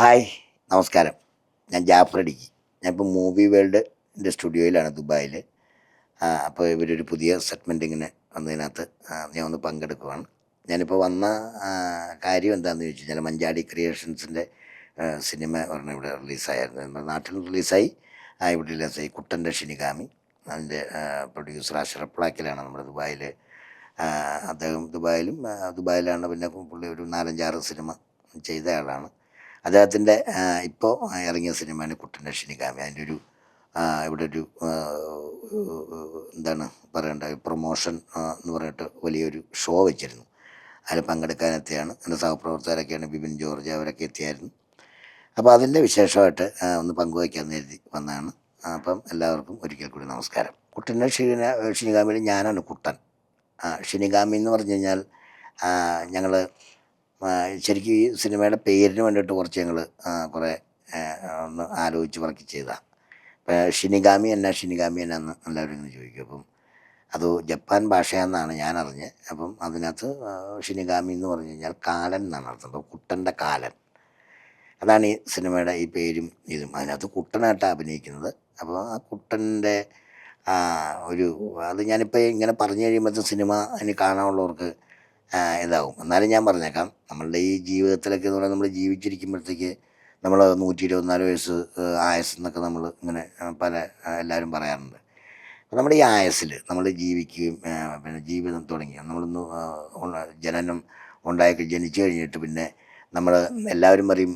Hi, നമസ്കാരം. ഞാൻ ജാഫർ ഇടുക്കി. ഞാനിപ്പോൾ മൂവി വേൾഡിൻ്റെ സ്റ്റുഡിയോയിലാണ് ദുബായിൽ. അപ്പോൾ ഇവരൊരു പുതിയ സെഗ്മെൻ്റ് ഇങ്ങനെ വന്നതിനകത്ത് ഞാൻ ഒന്ന് പങ്കെടുക്കുവാണ്. ഞാനിപ്പോൾ വന്ന കാര്യം എന്താണെന്ന് ചോദിച്ചു കഴിഞ്ഞാൽ മഞ്ചാടി ക്രിയേഷൻസിൻ്റെ സിനിമ ഒരെണ്ണം ഇവിടെ റിലീസായിരുന്നു. നമ്മുടെ നാട്ടിൽ റിലീസായി, ഇവിടെ റിലീസായി. കുട്ടൻ്റെ ഷിനിഗാമി. അതിൻ്റെ പ്രൊഡ്യൂസർ അഷ്റഫ് പ്ലാക്കിലാണ് നമ്മുടെ ദുബായിൽ. അദ്ദേഹം ദുബായിലാണ്. പിന്നെ പുള്ളി ഒരു 4-5 സിനിമ ചെയ്ത ആളാണ്. അദ്ദേഹത്തിൻ്റെ ഇപ്പോൾ ഇറങ്ങിയ സിനിമയാണ് കുട്ടൻ്റെ ഷിനിഗാമി. അതിൻ്റെ ഒരു ഇവിടെ ഒരു എന്താണ് പറയേണ്ടത്, പ്രൊമോഷൻ എന്ന് പറഞ്ഞിട്ട് വലിയൊരു ഷോ വെച്ചിരുന്നു. അതിൽ പങ്കെടുക്കാനെത്തിയാണ്. എൻ്റെ സഹപ്രവർത്തകരൊക്കെയാണ് ബിബിൻ ജോർജ്, അവരൊക്കെ എത്തിയായിരുന്നു. അപ്പോൾ അതിൻ്റെ വിശേഷമായിട്ട് ഒന്ന് പങ്കുവയ്ക്കാമെന്ന് കരുതി വന്നതാണ്. അപ്പം എല്ലാവർക്കും ഒരിക്കൽ കൂടി നമസ്കാരം. കുട്ടൻ്റെ ഷിനിഗാമിയിൽ ഞാനാണ് കുട്ടൻ. ഷിനിഗാമി എന്ന് പറഞ്ഞു കഴിഞ്ഞാൽ ഞങ്ങൾ ശരിക്കും ഈ സിനിമയുടെ പേരിന് വേണ്ടിയിട്ട് കുറച്ച് ഞങ്ങൾ കുറേ ഒന്ന് ആലോചിച്ച് പറക്കി ചെയ്തതാണ്. ഇപ്പം ഷിനിഗാമി എന്നാന്ന് എല്ലാവരും ഇങ്ങനെ ചോദിക്കും. അപ്പം അത് ജപ്പാൻ ഭാഷയാണെന്നാണ് ഞാൻ അറിഞ്ഞത്. അപ്പം അതിനകത്ത് ഷിനിഗാമി എന്ന് പറഞ്ഞു കഴിഞ്ഞാൽ കാലൻ എന്നാണ് അർത്ഥം. അപ്പോൾ കുട്ടൻ്റെ കാലൻ, അതാണ് ഈ സിനിമയുടെ ഈ പേരും ഇതും. അതിനകത്ത് കുട്ടനായിട്ടാണ് അഭിനയിക്കുന്നത്. അപ്പോൾ ആ കുട്ടൻ്റെ ഒരു അത് ഞാനിപ്പോൾ ഇങ്ങനെ പറഞ്ഞു കഴിയുമ്പോഴത്തെ സിനിമ ഇനി കാണാനുള്ളവർക്ക് ഇതാവും. എന്നാലും ഞാൻ പറഞ്ഞേക്കാം, നമ്മളുടെ ഈ ജീവിതത്തിലൊക്കെ എന്ന് പറഞ്ഞാൽ നമ്മൾ ജീവിച്ചിരിക്കുമ്പോഴത്തേക്ക് നമ്മൾ 124 വയസ്സ് ആയുസ്സെന്നൊക്കെ നമ്മൾ ഇങ്ങനെ പല എല്ലാവരും പറയാറുണ്ട്. അപ്പം നമ്മുടെ ഈ ആയുസ്സിൽ നമ്മൾ ജീവിക്കുകയും പിന്നെ ജീവിതം തുടങ്ങി നമ്മളൊന്ന് ജനനം ജനിച്ചു കഴിഞ്ഞിട്ട് പിന്നെ നമ്മൾ എല്ലാവരും പറയും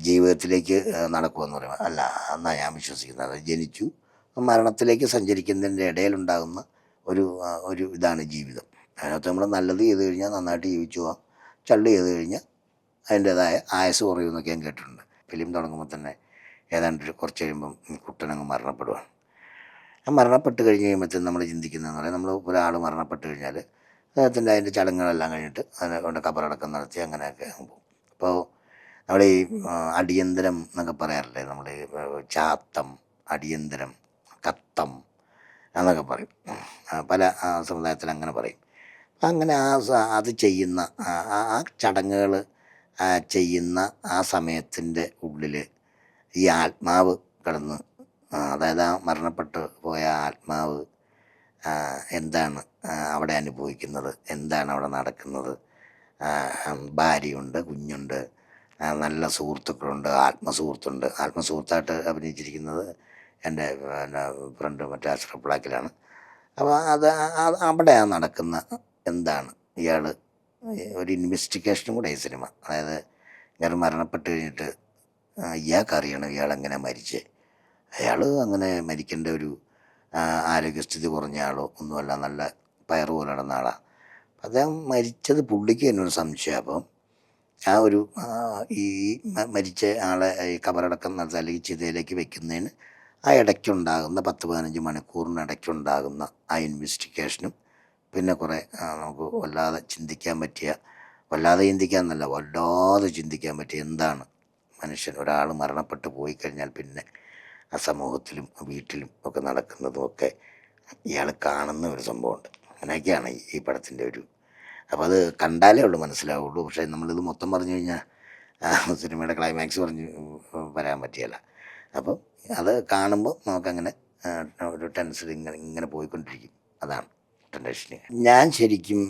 ജീവിതത്തിലേക്ക് നടക്കുമെന്ന് പറയും. അല്ല എന്നാണ് ഞാൻ വിശ്വസിക്കുന്നത്. അത് ജനിച്ചു മരണത്തിലേക്ക് സഞ്ചരിക്കുന്നതിൻ്റെ ഇടയിലുണ്ടാകുന്ന ഒരു ഇതാണ് ജീവിതം. അതിനകത്ത് നമ്മൾ നല്ലത് ചെയ്ത് കഴിഞ്ഞാൽ നന്നായിട്ട് ജീവിച്ചു പോകാം, ചള്ള് ചെയ്ത് കഴിഞ്ഞാൽ അതിൻ്റേതായ ആയുസ് കുറയുമെന്നൊക്കെ ഞാൻ കേട്ടിട്ടുണ്ട്. ഫിലിം തുടങ്ങുമ്പോൾ തന്നെ ഏതാണ്ട് കുറച്ച് കഴിയുമ്പം കുട്ടനങ്ങ് മരണപ്പെടുവാണ്. മരണപ്പെട്ട് കഴിഞ്ഞ് കഴിയുമ്പോഴത്തേക്കും നമ്മൾ ചിന്തിക്കുന്നതെന്ന് പറയാം, നമ്മൾ ഒരാൾ മരണപ്പെട്ട് കഴിഞ്ഞാൽ അദ്ദേഹത്തിൻ്റെ അതിൻ്റെ ചടങ്ങുകളെല്ലാം കഴിഞ്ഞിട്ട് അതിനെ കൊണ്ട് കബറടക്കം നടത്തി അങ്ങനെയൊക്കെ പോകും. അപ്പോൾ നമ്മൾ ഈ അടിയന്തരം എന്നൊക്കെ പറയാറില്ലേ, നമ്മൾ ഈ ചാത്തം, അടിയന്തരം, കത്തം എന്നൊക്കെ പറയും. പല സമുദായത്തിൽ അങ്ങനെ പറയും. അങ്ങനെ അത് ചെയ്യുന്ന ആ ചടങ്ങുകൾ ചെയ്യുന്ന ആ സമയത്തിൻ്റെ ഉള്ളിൽ ഈ ആത്മാവ് കിടന്ന്, അതായത് ആ മരണപ്പെട്ട് പോയ ആത്മാവ് എന്താണ് അവിടെ അനുഭവിക്കുന്നത്, എന്താണ് അവിടെ നടക്കുന്നത്. ഭാര്യയുണ്ട്, കുഞ്ഞുണ്ട്, നല്ല സുഹൃത്തുക്കളുണ്ട്, ആത്മസുഹൃത്തായിട്ട് അഭിനയിച്ചിരിക്കുന്നത് എൻ്റെ ഫ്രണ്ട് മറ്റേ അഷ്റഫ് ബ്ലാക്കിലാണ്. അപ്പോൾ അവിടെയാണ് നടക്കുന്ന എന്താണ് ഇയാൾ ഒരു ഇൻവെസ്റ്റിഗേഷനും കൂടെ ഈ സിനിമ. അതായത് ഇയാൾ മരണപ്പെട്ട് കഴിഞ്ഞിട്ട് ഇയാൾക്കറിയണം ഇയാളെങ്ങനെ മരിച്ചേ. അയാൾ അങ്ങനെ മരിക്കേണ്ട ഒരു ആരോഗ്യസ്ഥിതി കുറഞ്ഞ ആളോ ഒന്നുമല്ല, നല്ല പയറ് പോലെ നടന്ന ആളാണ്. അദ്ദേഹം മരിച്ചത് പുള്ളിക്ക് തന്നെ ഒരു സംശയം. അപ്പം ഈ മരിച്ച ആളെ ഈ കബറടക്കം നടത്തി അല്ലെങ്കിൽ ചിതയിലേക്ക് വെക്കുന്നതിന് ആ ഇടയ്ക്കുണ്ടാകുന്ന 10-15 മണിക്കൂറിനിടയ്ക്കുണ്ടാകുന്ന ആ ഇൻവെസ്റ്റിഗേഷനും പിന്നെ കുറേ നമുക്ക് വല്ലാതെ ചിന്തിക്കാൻ പറ്റിയ എന്താണ് മനുഷ്യൻ, ഒരാൾ മരണപ്പെട്ട് പോയി കഴിഞ്ഞാൽ പിന്നെ ആ സമൂഹത്തിലും വീട്ടിലും ഒക്കെ നടക്കുന്നതും ഒക്കെ ഇയാൾ കാണുന്ന ഒരു സംഭവമുണ്ട്. അങ്ങനെയൊക്കെയാണ് ഈ പടത്തിൻ്റെ ഒരു. അപ്പോൾ അത് കണ്ടാലേ ഉള്ളൂ മനസ്സിലാവുള്ളൂ. പക്ഷേ നമ്മളിത് മൊത്തം പറഞ്ഞു കഴിഞ്ഞാൽ സിനിമയുടെ ക്ലൈമാക്സ് പറഞ്ഞ് വരാൻ പറ്റിയല്ല. അപ്പം അത് കാണുമ്പോൾ നമുക്കങ്ങനെ ഒരു ടെൻഷൻ ഇങ്ങനെ പോയിക്കൊണ്ടിരിക്കും. അതാണ് ടെൻഷൻ. ഞാൻ ശരിക്കും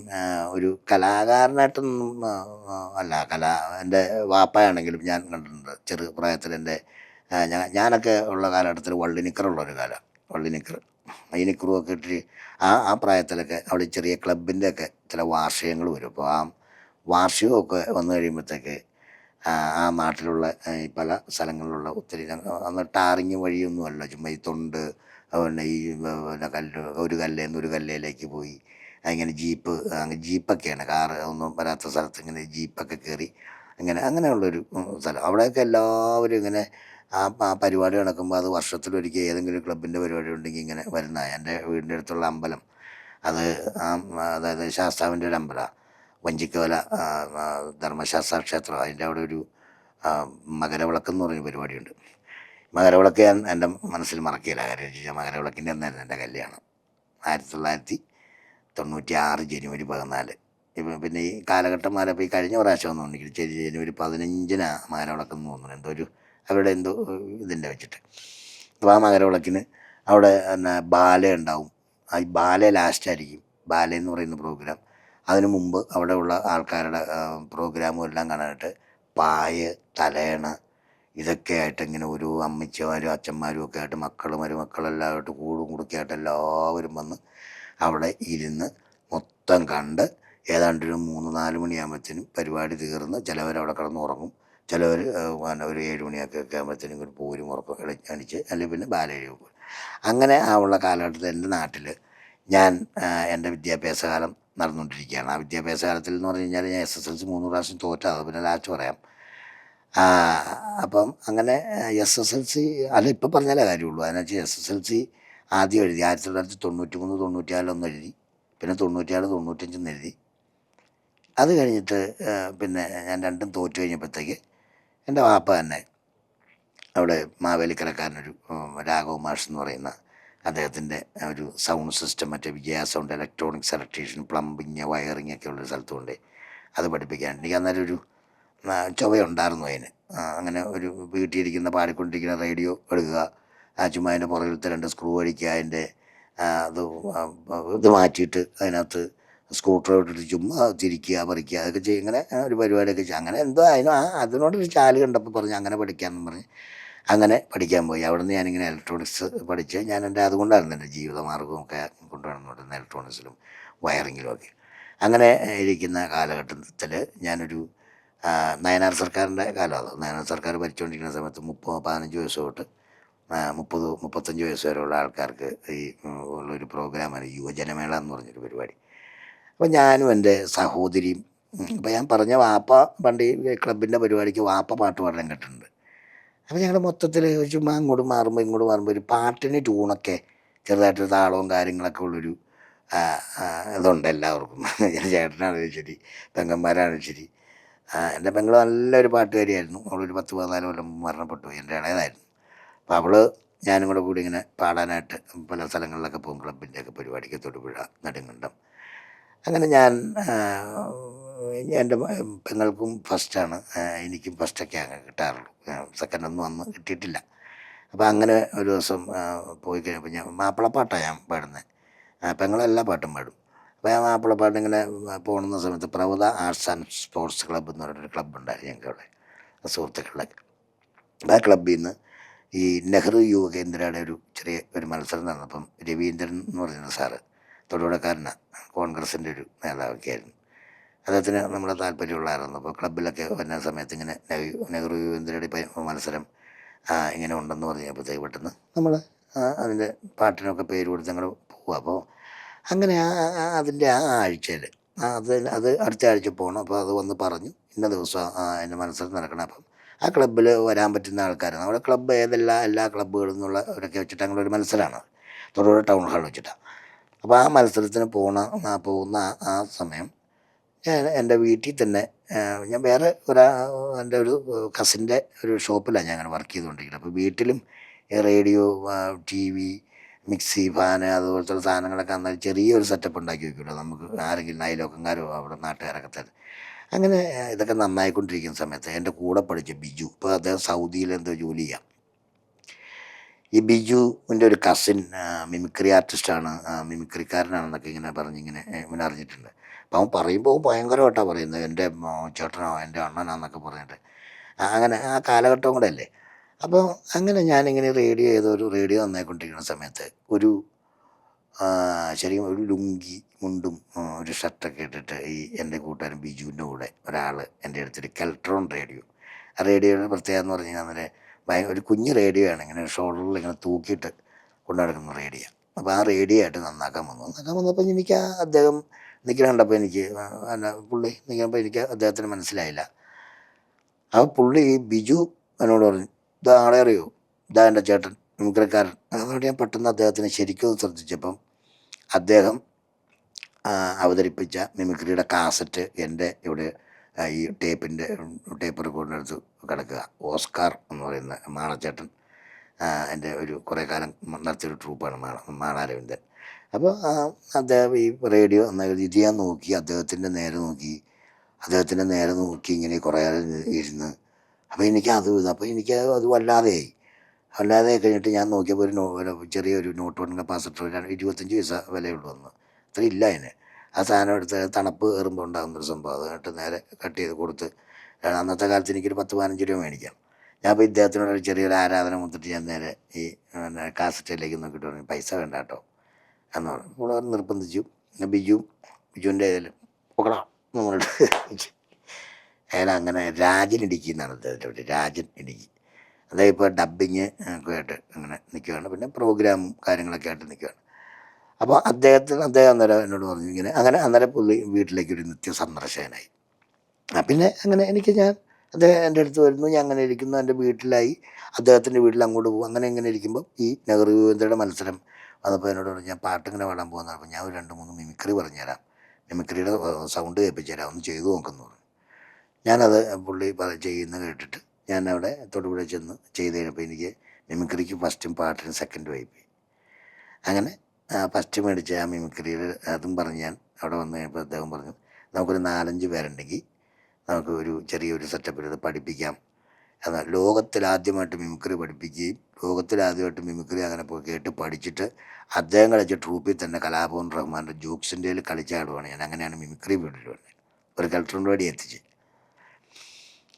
ഒരു കലാകാരനായിട്ടൊന്നും അല്ല. എൻ്റെ വാപ്പയാണെങ്കിലും ഞാൻ കണ്ടിട്ടുണ്ട് ചെറുപ്രായത്തിൽ. എൻ്റെ ഞാനൊക്കെ ഉള്ള കാലഘട്ടത്തിൽ വള്ളിനിക്കറുള്ളൊരു കാലം. ഈ നിക്കറുമൊക്കെ ഇട്ട് ആ പ്രായത്തിലൊക്കെ അവിടെ ചെറിയ ക്ലബിൻ്റെ ഒക്കെ ചില വാർഷികങ്ങൾ വരും. അപ്പോൾ ആ വാർഷികമൊക്കെ വന്നു കഴിയുമ്പോഴത്തേക്ക് ആ നാട്ടിലുള്ള ഈ പല സ്ഥലങ്ങളിലുള്ള ഒത്തിരി അന്ന് ടാറിങ് വഴിയൊന്നുമല്ല, ചുമ്മാ ഈ തൊണ്ട്, പിന്നെ ഈ പിന്നെ ഒരു കല്ലേന്ന് ഒരു കല്ലേലേക്ക് പോയി ഇങ്ങനെ ജീപ്പൊക്കെയാണ്, കാറ് ഒന്നും വരാത്ത സ്ഥലത്ത് ഇങ്ങനെ ജീപ്പൊക്കെ കയറി അങ്ങനെയുള്ളൊരു സ്ഥലം. അവിടെയൊക്കെ എല്ലാവരും ഇങ്ങനെ ആ പരിപാടി നടക്കുമ്പോൾ അത് വർഷത്തിലൊരിക്കൽ ഏതെങ്കിലും ക്ലബിൻ്റെ പരിപാടി ഉണ്ടെങ്കിൽ ഇങ്ങനെ വരുന്നതാണ്. എൻ്റെ വീടിൻ്റെ അടുത്തുള്ള അമ്പലം അതായത് ശാസ്താവിൻ്റെ ഒരു അമ്പലമാണ്, വഞ്ചിക്കവല ധർമ്മശാസ്ത്ര ക്ഷേത്രം. അതിൻ്റെ അവിടെ ഒരു മകരവിളക്കെന്ന് പറഞ്ഞ പരിപാടിയുണ്ട്. മകരവിളക്ക് ഞാൻ എൻ്റെ മനസ്സിൽ മറക്കില്ല. കാര്യം വെച്ചാൽ മകരവിളക്കിൻ്റെ അന്നായിരുന്നു എൻ്റെ കല്യാണം. 1996 ജനുവരി 14. ഇപ്പം പിന്നെ ഈ കാലഘട്ടം മാറിയപ്പോൾ ഈ കഴിഞ്ഞ പ്രാവശ്യം വന്നുകൊണ്ടിരിക്കും ജനുവരി 15 മകരവിളക്ക് എന്ന് തോന്നുന്നു, എന്തോ ഒരു അവരുടെ എന്തോ ഇതിൻ്റെ വെച്ചിട്ട്. അപ്പോൾ ആ മകരവിളക്കിന് അവിടെ പിന്നെ ബാല ഉണ്ടാവും. ഈ ബാല ലാസ്റ്റായിരിക്കും, ബാല എന്ന് പറയുന്ന പ്രോഗ്രാം. അതിനു മുമ്പ് അവിടെ ഉള്ള ആൾക്കാരുടെ പ്രോഗ്രാമും എല്ലാം കാണാനായിട്ട് പായ്, തലയണ ഇതൊക്കെ ആയിട്ട് ഇങ്ങനെ ഒരു അമ്മച്ചിമാരും അച്ഛന്മാരും ഒക്കെ ആയിട്ട് മക്കളും മരുമക്കളെല്ലാം ആയിട്ട് കൂടും കുടുക്കയായിട്ട് എല്ലാവരും വന്ന് അവിടെ ഇരുന്ന് മൊത്തം കണ്ട് ഏതാണ്ട് ഒരു 3-4 മണിയാകുമ്പോഴത്തേനും പരിപാടി തീർന്ന് ചിലവരവിടെ കിടന്നുറങ്ങും, ചിലവർ പിന്നെ ഒരു 7 മണിയൊക്കെ ആകുമ്പോഴത്തേനും ഒരു പോരും ഉറക്കം അടിച്ച് അല്ലെങ്കിൽ പിന്നെ ബാലയിൽ പോകും. അങ്ങനെ ആ ഉള്ള കാലഘട്ടത്തിൽ എൻ്റെ നാട്ടിൽ ഞാൻ എൻ്റെ വിദ്യാഭ്യാസ കാലം നടന്നുകൊണ്ടിരിക്കുകയാണ്. ആ വിദ്യാഭ്യാസ കാലത്തിൽ എന്ന് പറഞ്ഞു കഴിഞ്ഞാൽ ഞാൻ SSLC 3 പ്രാവശ്യം തോറ്റത് പിന്നെ ലാസ്റ്റ് പറയാം. അപ്പം അങ്ങനെ SSLC അല്ല ഇപ്പം പറഞ്ഞാലേ കാര്യമുള്ളൂ. അതിനകത്ത് SSLC ആദ്യം എഴുതി 1993 94 എഴുതി, പിന്നെ 96 95 എഴുതി. അത് കഴിഞ്ഞിട്ട് പിന്നെ ഞാൻ രണ്ടും തോറ്റു കഴിഞ്ഞപ്പോഴത്തേക്ക് എൻ്റെ വാപ്പ തന്നെ അവിടെ മാവേലിക്കരക്കാരനൊരു രാഘവ് മാഷ് എന്ന് പറയുന്ന അദ്ദേഹത്തിൻ്റെ ഒരു സൗണ്ട് സിസ്റ്റം, മറ്റേ Vijaya sound, electronics, electrician, plumbing, wiring ഒക്കെ ഉള്ളൊരു സ്ഥലത്ത് കൊണ്ട് അത് പഠിപ്പിക്കാൻ എനിക്ക് അന്നേരം ഒരു ചുവയുണ്ടായിരുന്നു അതിന്. അങ്ങനെ ഒരു വീട്ടിലിരിക്കുന്ന പാടിക്കൊണ്ടിരിക്കുന്ന റേഡിയോ എടുക്കുക, ചുമ്മാ അതിൻ്റെ പുറകിലത്തെ 2 സ്ക്രൂ അടിക്കുക, അതിൻ്റെ അത് ഇത് മാറ്റിയിട്ട് അതിനകത്ത് സ്ക്രൂ ഡ്രൈവർ ഇട്ടിട്ട് ചുമ്മാ തിരിക്കുക പറിക്കുക അതൊക്കെ ചെയ്യും. ഇങ്ങനെ ഒരു പരിപാടിയൊക്കെ ചെയ്യും. അങ്ങനെ എന്തോ അതിനോടൊരു ചാല് കണ്ടപ്പോൾ പറഞ്ഞു അങ്ങനെ പഠിക്കാമെന്ന് പറഞ്ഞ് അങ്ങനെ പഠിക്കാൻ പോയി. അവിടെ നിന്ന് ഞാനിങ്ങനെ ഇലക്ട്രോണിക്സ് പഠിച്ച് ഞാൻ അതുകൊണ്ടായിരുന്നു എൻ്റെ ജീവിതമാർഗ്ഗമൊക്കെ കൊണ്ടുവരുന്നുണ്ട് ഇലക്ട്രോണിക്സിലും വയറിങ്ങിലും ഒക്കെ. അങ്ങനെ ഇരിക്കുന്ന കാലഘട്ടത്തിൽ ഞാനൊരു നയനാർ സർക്കാരിൻ്റെ കാലം, അത് നയനാർ സർക്കാർ ഭരിച്ചുകൊണ്ടിരിക്കുന്ന സമയത്ത് 15 വയസ്സ് തൊട്ട് 35 വയസ്സ് വരെയുള്ള ആൾക്കാർക്ക് ഈ ഉള്ളൊരു പ്രോഗ്രാമാണ് യുവജനമേള എന്ന് പറഞ്ഞൊരു പരിപാടി. അപ്പോൾ ഞാനും എൻ്റെ സഹോദരിയും ഇപ്പോൾ ഞാൻ പറഞ്ഞ വാപ്പ പണ്ട് ഈ ക്ലബിൻ്റെ പരിപാടിക്ക് വാപ്പ പാട്ട് പാടാൻ കേട്ടിട്ടുണ്ട്. അപ്പോൾ ഞങ്ങൾ മൊത്തത്തിൽ ചുമ്മാ അങ്ങോട്ട് മാറുമ്പോൾ ഒരു പാട്ടിന് ട്യൂണൊക്കെ ചെറുതായിട്ടൊരു താളവും കാര്യങ്ങളൊക്കെ ഉള്ളൊരു ഇതുണ്ട് എല്ലാവർക്കും. എൻ്റെ ചേട്ടനാണെങ്കിലും ശരി പെങ്ങന്മാരാണെങ്കിലും ശരി. എൻ്റെ പെങ്ങൾ നല്ലൊരു പാട്ടുകാരിയായിരുന്നു. അവളൊരു 10-14 കൊല്ലം മരണപ്പെട്ടു, എൻ്റെ ഇളയതായിരുന്നു. അപ്പോൾ അവൾ ഞാനും കൂടി ഇങ്ങനെ പാടാനായിട്ട് പല സ്ഥലങ്ങളിലൊക്കെ പോകും, ക്ലബിൻ്റെയൊക്കെ പരിപാടിക്ക്, തൊടുപുഴ, നെടുങ്കണ്ടം. അങ്ങനെ ഞാൻ എൻ്റെ പെങ്ങൾക്കും ഫസ്റ്റാണ്, എനിക്കും ഫസ്റ്റൊക്കെയാണ് കിട്ടാറുള്ളൂ, സെക്കൻഡൊന്നും അന്ന് കിട്ടിയിട്ടില്ല. അപ്പോൾ അങ്ങനെ ഒരു ദിവസം പോയി കഴിഞ്ഞപ്പോൾ ഞാൻ മാപ്പിളപ്പാട്ടാണ് ഞാൻ പാടുന്നത്. പെങ്ങളെല്ലാ പാട്ടും പാടും. അപ്പോൾ ഞാൻ മാപ്പിളപ്പാട്ട് ഇങ്ങനെ പോകുന്ന സമയത്ത് പ്രൗഢ ആർട്സ് ആൻഡ് സ്പോർട്സ് ക്ലബ്ബ് എന്ന് പറഞ്ഞൊരു ക്ലബ്ബുണ്ടായിരുന്നു ഞങ്ങൾക്ക് അവിടെ, സുഹൃത്തുക്കളുടെ. ആ ക്ലബ്ബിൽ നിന്ന് ഈ നെഹ്റു യുവ കേന്ദ്രയുടെ ഒരു മത്സരം നടന്നപ്പം രവീന്ദ്രൻ എന്ന് പറയുന്ന സാറ്, തൊടുപുഴക്കാരനാണ്, കോൺഗ്രസിൻ്റെ ഒരു നേതാവൊക്കെ ആയിരുന്നു. അദ്ദേഹത്തിന് നമ്മളെ താല്പര്യമുള്ളതായിരുന്നു. അപ്പോൾ ക്ലബ്ബിലൊക്കെ വരുന്ന സമയത്ത് ഇങ്ങനെ നെഹ്റു യുവേന്ദ്രയുടെ മത്സരം ഇങ്ങനെ ഉണ്ടെന്ന് പറഞ്ഞപ്പോഴത്തേക്ക് പെട്ടെന്ന് നമ്മൾ അതിൻ്റെ പാട്ടിനൊക്കെ പേര് കൊടുത്ത് ഞങ്ങൾ പോവുക. അപ്പോൾ അങ്ങനെ അതിൻ്റെ ആഴ്ചയിൽ അത് അടുത്ത ആഴ്ച പോകണം. അപ്പോൾ അത് വന്ന് പറഞ്ഞു ഇന്ന ദിവസം അതിൻ്റെ മത്സരം നടക്കണം. അപ്പം ആ ക്ലബ്ബിൽ വരാൻ പറ്റുന്ന ആൾക്കാർ, നമ്മുടെ ക്ലബ്ബ് എല്ലാ ക്ലബ്ബുകളിൽ നിന്നുള്ളവരൊക്കെ വെച്ചിട്ട് ഞങ്ങളൊരു മത്സരമാണ് തൊടുപുഴ ടൗൺ ഹാൾ വെച്ചിട്ടാണ്. അപ്പോൾ ആ മത്സരത്തിന് പോകുന്ന ആ സമയം ഞാൻ എൻ്റെ വീട്ടിൽ തന്നെ ഞാൻ വേറെ എൻ്റെ ഒരു കസിൻ്റെ ഒരു ഷോപ്പിലാണ് ഞാൻ അങ്ങനെ വർക്ക് ചെയ്തുകൊണ്ടിരിക്കുന്നത്. അപ്പോൾ വീട്ടിലും റേഡിയോ, TV, മിക്സി, ഫാന് അതുപോലത്തെ സാധനങ്ങളൊക്കെ എന്നാൽ ചെറിയൊരു സെറ്റപ്പ് ഉണ്ടാക്കി വയ്ക്കുമല്ലോ നമുക്ക്, ആരെങ്കിലും അയലോക്കക്കാരോ അവിടെ നാട്ടുകാരൊക്കെ തന്നെ. അങ്ങനെ ഇതൊക്കെ നന്നായിക്കൊണ്ടിരിക്കുന്ന സമയത്ത് എൻ്റെ കൂടെ പഠിച്ച ബിജു, ഇപ്പോൾ അദ്ദേഹം സൗദിയിൽ എന്തോ ജോലി ചെയ്യാം. ഈ ബിജുവിൻ്റെ ഒരു കസിൻ മിമിക്രി ആർട്ടിസ്റ്റാണ്, മിമിക്രിക്കാരനാണെന്നൊക്കെ ഇങ്ങനെ പറഞ്ഞിങ്ങനെ ഇവനെ അറിഞ്ഞിട്ടുണ്ട്. അപ്പോൾ അവൻ പറയുമ്പോൾ ഭയങ്കരമായിട്ടാണ് പറയുന്നത്, എൻ്റെ ചേട്ടനോ എൻ്റെ അണ്ണനാന്നൊക്കെ പറഞ്ഞിട്ട്. അങ്ങനെ ആ കാലഘട്ടം കൂടെ അല്ലേ. അപ്പോൾ അങ്ങനെ ഞാനിങ്ങനെ റേഡിയോ നന്നായിക്കൊണ്ടിരിക്കുന്ന സമയത്ത് ശരിക്കും ഒരു ലുങ്കി മുണ്ടും ഒരു ഷർട്ടൊക്കെ ഇട്ടിട്ട് ഈ എൻ്റെ കൂട്ടുകാരൻ ബിജുവിൻ്റെ കൂടെ ഒരാൾ എൻ്റെ അടുത്തൊരു കെൽട്രോൺ റേഡിയോ, ആ റേഡിയോയുടെ പ്രത്യേകത എന്ന് പറഞ്ഞു കഴിഞ്ഞാൽ ഒരു കുഞ്ഞ് റേഡിയോ ആണ്, ഇങ്ങനെ ഷോൾഡറിൽ ഇങ്ങനെ തൂക്കിയിട്ട് കൊണ്ടു നടക്കുന്ന റേഡിയോ. അപ്പോൾ ആ റേഡിയോ ആയിട്ട് നന്നാക്കാൻ വന്നപ്പോൾ എനിക്ക് അദ്ദേഹം നിൽക്കുന്ന കണ്ടപ്പോൾ പുള്ളി നിൽക്കുമ്പോൾ എനിക്ക് അദ്ദേഹത്തിന് മനസ്സിലായില്ല. അപ്പോൾ പുള്ളി ബിജു എന്നോട് പറഞ്ഞു, ഇതാ ആളെ അറിയോ, ഇതാ എൻ്റെ ചേട്ടൻ മിമിക്രിക്കാരൻ. അതുകൊണ്ട് ഞാൻ പെട്ടെന്ന് അദ്ദേഹത്തിന് ശരിക്കും ശ്രദ്ധിച്ചപ്പം അദ്ദേഹം അവതരിപ്പിച്ച മിമിക്രിയുടെ കാസറ്റ് എൻ്റെ ഇവിടെ ഈ ടേപ്പ് റെക്കോർഡിനടുത്ത് കിടക്കുക. ഓസ്കാർ എന്ന് പറയുന്ന മാളച്ചേട്ടൻ എൻ്റെ ഒരു കുറേ കാലം നടത്തിയൊരു ട്രൂപ്പാണ് മാള രവീന്ദ്രൻ. അപ്പോൾ അദ്ദേഹം ഈ റേഡിയോ ഇത് ഞാൻ നോക്കി, അദ്ദേഹത്തിൻ്റെ നേരെ നോക്കി ഇങ്ങനെ കുറേ ഇരുന്ന്. അപ്പോൾ എനിക്ക് അപ്പോൾ എനിക്ക് അത് വല്ലാതെ കഴിഞ്ഞിട്ട് ഞാൻ നോക്കിയപ്പോൾ ഒരു ചെറിയൊരു നോട്ട് 1 കപ്പാസിറ്റർ 25 പൈസ വിലയുള്ളൂ വന്നു. അത്ര ഇല്ല അതിന്. ആ സാധനം എടുത്ത് തണുപ്പ് കയറുമ്പോൾ ഉണ്ടാകുന്നൊരു സംഭവം. അത് എന്നിട്ട് നേരെ കട്ട് ചെയ്ത് കൊടുത്ത്, അന്നത്തെ കാലത്ത് എനിക്കൊരു 10-15 രൂപ മേടിക്കാം. ഞാൻ അപ്പോൾ ഇദ്ദേഹത്തിനോട് ചെറിയൊരു ആരാധന കൊടുത്തിട്ട് ഞാൻ നേരെ ഈ കാസറ്റിലേക്ക് നോക്കിയിട്ട് പറഞ്ഞു, പൈസ വേണ്ട കേട്ടോ എന്ന് പറഞ്ഞു. അപ്പോൾ അവർ നിർബന്ധിച്ചു. ബിജുവിൻ്റെ ഇതിൽ പൊക്കടാ എന്ന് പറഞ്ഞിട്ട് അയാൾ അങ്ങനെ രാജൻ ഇടുക്കി എന്നാണ് അദ്ദേഹത്തിൻ്റെ പേര്, രാജൻ ഇടുക്കി. അതായത് ഇപ്പോൾ ഡബ്ബിങ് ഒക്കെ ആയിട്ട് അങ്ങനെ നിൽക്കുകയാണ്, പിന്നെ പ്രോഗ്രാമും കാര്യങ്ങളൊക്കെ ആയിട്ട് നിൽക്കുകയാണ്. അപ്പോൾ അദ്ദേഹം അന്നേരം എന്നോട് പറഞ്ഞു ഇങ്ങനെ. അന്നേരം പുള്ളി വീട്ടിലേക്ക് ഒരു നിത്യ സന്ദർശകനായി. പിന്നെ അങ്ങനെ അദ്ദേഹം എൻ്റെ അടുത്ത് വരുന്നു, ഞാൻ അങ്ങനെ ഇരിക്കുന്നു, എൻ്റെ വീട്ടിലായി, അദ്ദേഹത്തിൻ്റെ വീട്ടിൽ അങ്ങോട്ട് പോകും. അങ്ങനെ ഇരിക്കുമ്പോൾ ഈ നെഹ്റു യുവതയുടെ മത്സരം വന്നപ്പോൾ എന്നോട് പറഞ്ഞു, ഞാൻ പാട്ടിങ്ങനെ പാടാൻ പോകുന്ന. അപ്പോൾ ഞാൻ ഒരു 2-3 മിമിക്രി പറഞ്ഞുതരാം, മിമിക്രിയുടെ സൗണ്ട് കേൾപ്പിച്ചു തരാം, ഒന്ന് ചെയ്തു നോക്കുന്നു പറഞ്ഞു. ഞാനത് പുള്ളി ചെയ്യുന്ന കേട്ടിട്ട് ഞാൻ അവിടെ തൊടുപുഴ ചെന്ന് ചെയ്ത് കഴിഞ്ഞപ്പോൾ എനിക്ക് മിമിക്രിക്ക് ഫസ്റ്റും പാട്ടിന് സെക്കൻഡും ആയിപ്പോയി. അങ്ങനെ ഫസ്റ്റ് മേടിച്ച ആ മിമിക്രിയിൽ അതും പറഞ്ഞ് ഞാൻ അവിടെ വന്നു കഴിഞ്ഞപ്പോൾ അദ്ദേഹം പറഞ്ഞു, നമുക്കൊരു 4-5 പേരുണ്ടെങ്കിൽ നമുക്ക് ഒരു ചെറിയൊരു സെറ്റപ്പിൽ ഇത് പഠിപ്പിക്കാം. എന്നാൽ ലോകത്തിലാദ്യമായിട്ട് മിമിക്രി പഠിപ്പിക്കുകയും ലോകത്തിലാദ്യമായിട്ട് മിമിക്രി അങ്ങനെ പോയി കേട്ട് പഠിച്ചിട്ട് അദ്ദേഹം കളിച്ച ട്രൂപ്പിൽ തന്നെ കലാഭവൻ റഹ്മാൻ്റെ ജോക്സിൻ്റെ കളിച്ച ആളുമാണ് ഞാൻ. അങ്ങനെയാണ് മിമിക്രി വീട്ടിൽ വന്നത്. ഒരു കളക്ടറിൻ്റെ വഴി എത്തിച്ച്